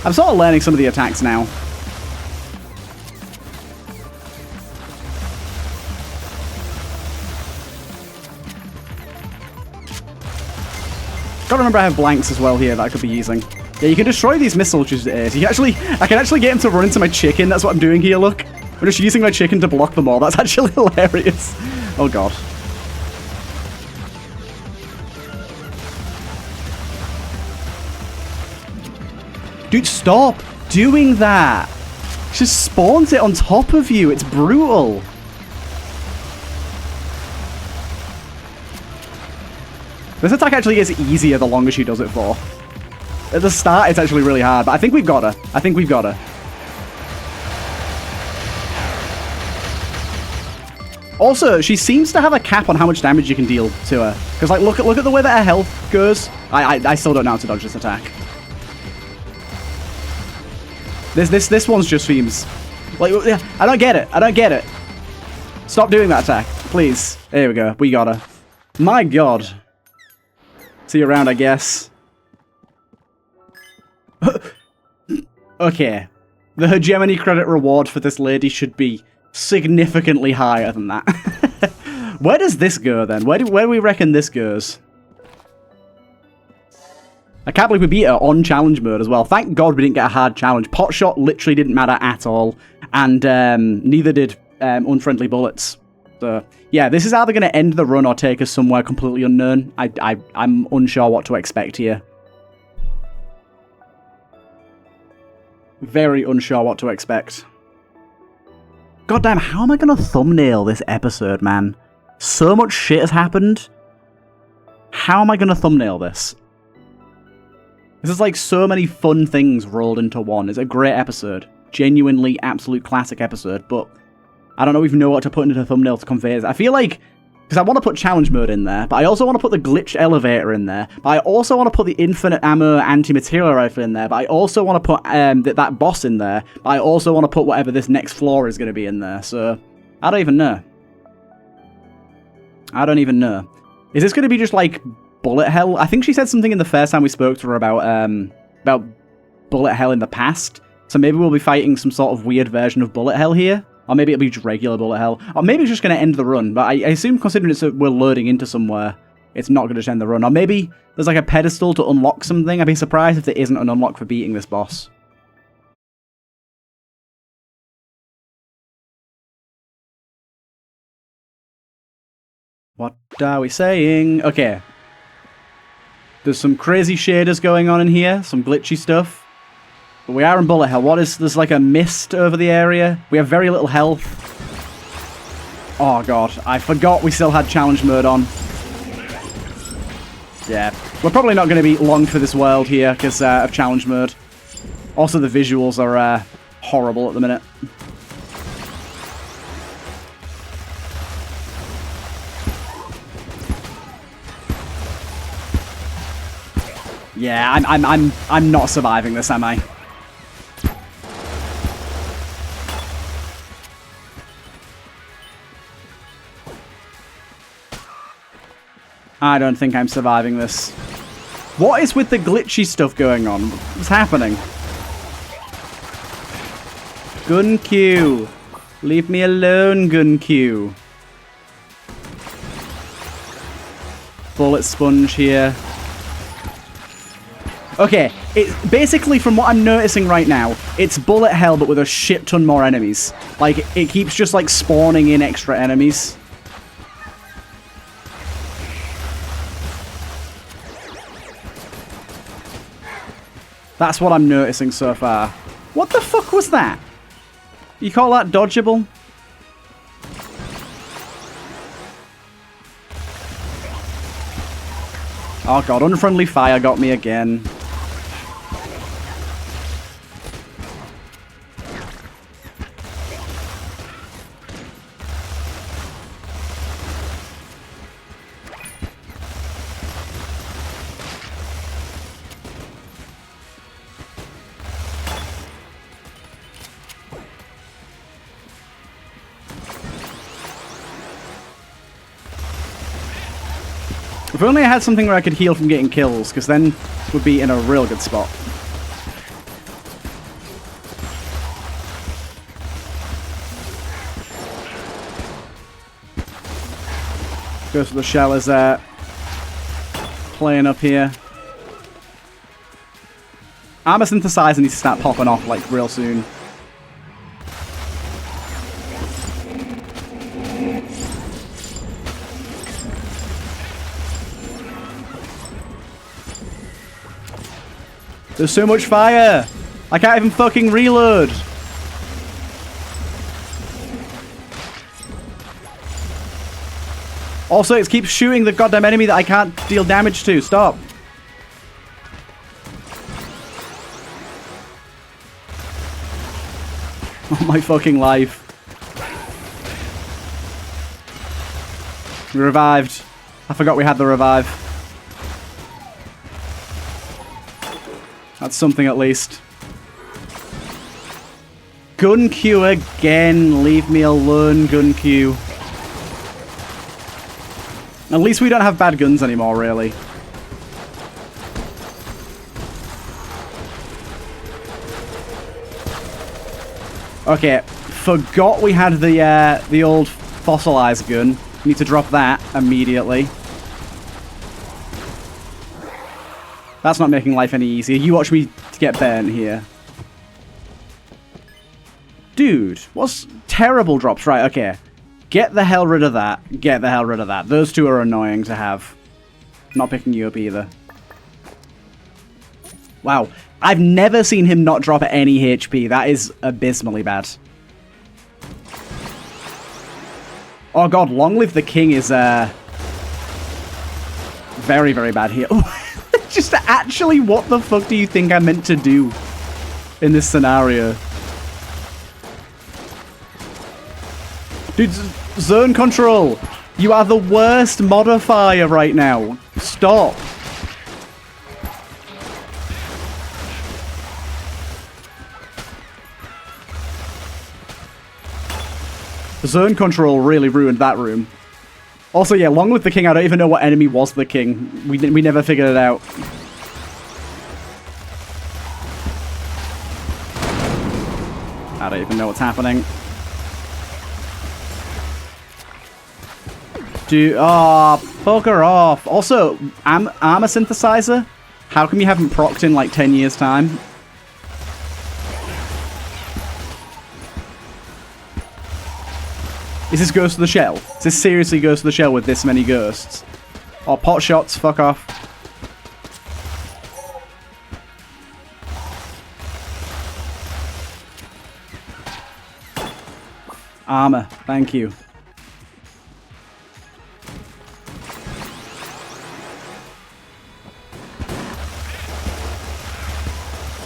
I'm sort of learning some of the attacks now. Gotta remember I have blanks as well here that I could be using. Yeah, you can destroy these missiles just as you I can actually get him to run into my chicken. That's what I'm doing here, look. I'm just using my chicken to block them all. That's actually hilarious. Oh god. Dude, stop doing that. She just spawns it on top of you. It's brutal. This attack actually gets easier the longer she does it for. At the start, it's actually really hard, but I think we've got her. I think we've got her. Also, she seems to have a cap on how much damage you can deal to her. Because, like, look at the way that her health goes. I still don't know how to dodge this attack. This one's just seems like, I don't get it. I don't get it. Stop doing that attack, please. There we go. We got her. My god. See you around, I guess. Okay. The hegemony credit reward for this lady should be significantly higher than that. Where does this go, then? Where do we reckon this goes? I can't believe we beat her on challenge mode as well. Thank God we didn't get a hard challenge. Pot shot literally didn't matter at all. And neither did unfriendly bullets. So, yeah, this is either going to end the run or take us somewhere completely unknown. I'm unsure what to expect here. Very unsure what to expect. Goddamn, how am I going to thumbnail this episode, man? So much shit has happened. How am I going to thumbnail this? This is like so many fun things rolled into one. It's a great episode. Genuinely absolute classic episode, but I don't even know what to put into the thumbnail to convey this. I feel like, because I want to put challenge mode in there, but I also want to put the glitched elevator in there, but I also want to put the infinite ammo anti-material rifle in there, but I also want to put that boss in there, but I also want to put whatever this next floor is going to be in there, so I don't even know. I don't even know. Is this going to be just like bullet hell? I think she said something in the first time we spoke to her about bullet hell in the past, so maybe we'll be fighting some sort of weird version of bullet hell here. Or maybe it'll be just regular bullet hell. Or maybe it's just going to end the run. But I assume, considering we're loading into somewhere, it's not going to just end the run. Or maybe there's like a pedestal to unlock something. I'd be surprised if there isn't an unlock for beating this boss. What are we saying? Okay. There's some crazy shaders going on in here. Some glitchy stuff. But we are in bullet hell. What is... There's like a mist over the area. We have very little health. Oh, God. I forgot we still had challenge mode on. Yeah. We're probably not going to be long for this world here because of challenge mode. Also, the visuals are horrible at the minute. Yeah, I'm not surviving this, am I? I don't think I'm surviving this. What is with the glitchy stuff going on? What's happening? Gun Q. Leave me alone, Gun Q. Bullet sponge here. Okay, basically from what I'm noticing right now, it's bullet hell but with a shit ton more enemies. Like, it keeps just like spawning in extra enemies. That's what I'm noticing so far. What the fuck was that? You call that dodgeable? Oh god, unfriendly fire got me again. If only I had something where I could heal from getting kills, because then we'd be in a real good spot. Ghost of the Shell is playing up here. Armor synthesizer needs to start popping off like real soon. There's so much fire! I can't even fucking reload! Also, it keeps shooting the goddamn enemy that I can't deal damage to. Stop! Oh my fucking life. We revived. I forgot we had the revive. That's something at least. Gun Q again. Leave me alone, Gun Q. At least we don't have bad guns anymore, really. Okay, forgot we had the old fossilized gun. Need to drop that immediately. That's not making life any easier. You watch me get burnt here. Dude, what's terrible drops? Right, okay. Get the hell rid of that. Get the hell rid of that. Those two are annoying to have. Not picking you up either. Wow. I've never seen him not drop any HP. That is abysmally bad. Oh god, Long Live the King is very, very bad here. Just actually, what the fuck do you think I meant to do in this scenario? Dude, zone control! You are the worst modifier right now. Stop. Zone control really ruined that room. Also, yeah, Long Live the King, I don't even know what enemy was the king. We never figured it out. I don't even know what's happening. Dude, oh, bugger off. Also, armor synthesizer? How come you haven't procced in like 10 years' time? Is this Ghost of the Shell? Is this seriously Ghost of the Shell with this many ghosts? Oh, pot shots, fuck off. Armor, thank you.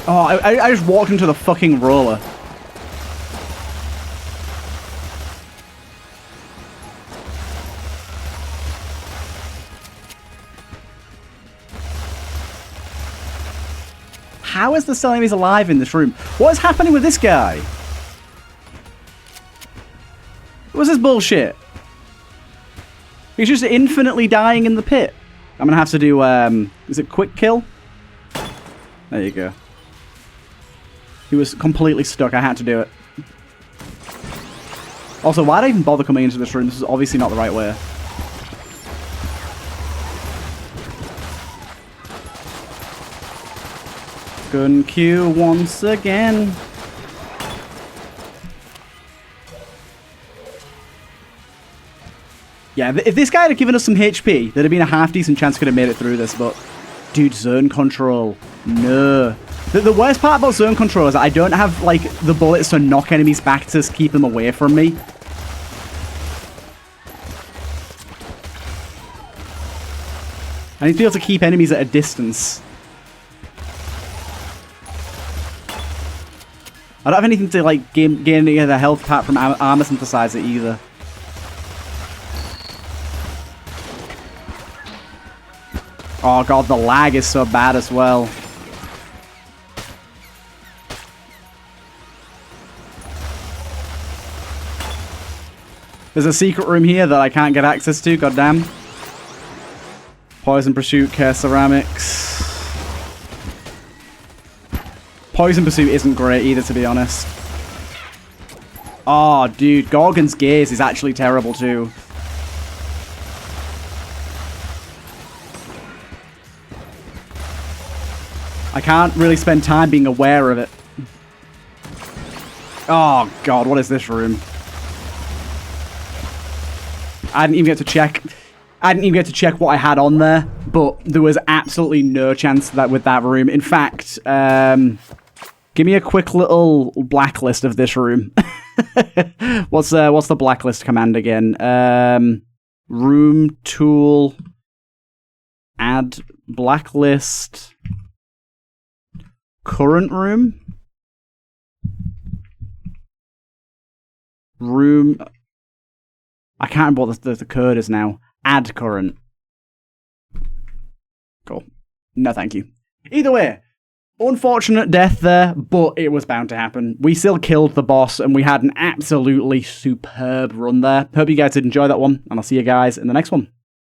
Oh, I just walked into the fucking roller. How is the still enemies alive in this room? What is happening with this guy? What's this bullshit? He's just infinitely dying in the pit. I'm gonna have to do, is it quick kill? There you go. He was completely stuck. I had to do it. Also, why did I even bother coming into this room? This is obviously not the right way. Gun queue once again. Yeah, if this guy had given us some HP, there'd have been a half-decent chance we could have made it through this, but... Dude, zone control. No. The worst part about zone control is that I don't have, like, the bullets to knock enemies back to keep them away from me. I need to be able to keep enemies at a distance. I don't have anything to, like, gain any of the health apart from armor synthesizer either. Oh god, the lag is so bad as well. There's a secret room here that I can't get access to, goddamn. Poison Pursuit, Care Ceramics. Poison Pursuit isn't great either, to be honest. Oh, dude, Gorgon's Gaze is actually terrible too. I can't really spend time being aware of it. Oh god, what is this room? I didn't even get to check. I didn't even get to check what I had on there, but there was absolutely no chance that with that room. In fact, give me a quick little blacklist of this room. What's the blacklist command again? Room tool. Add blacklist. Current room. Room. I can't remember what the code is now. Add current. Cool. No, thank you. Either way, unfortunate death there, but it was bound to happen. We still killed the boss, and we had an absolutely superb run there. Hope you guys did enjoy that one, and I'll see you guys in the next one.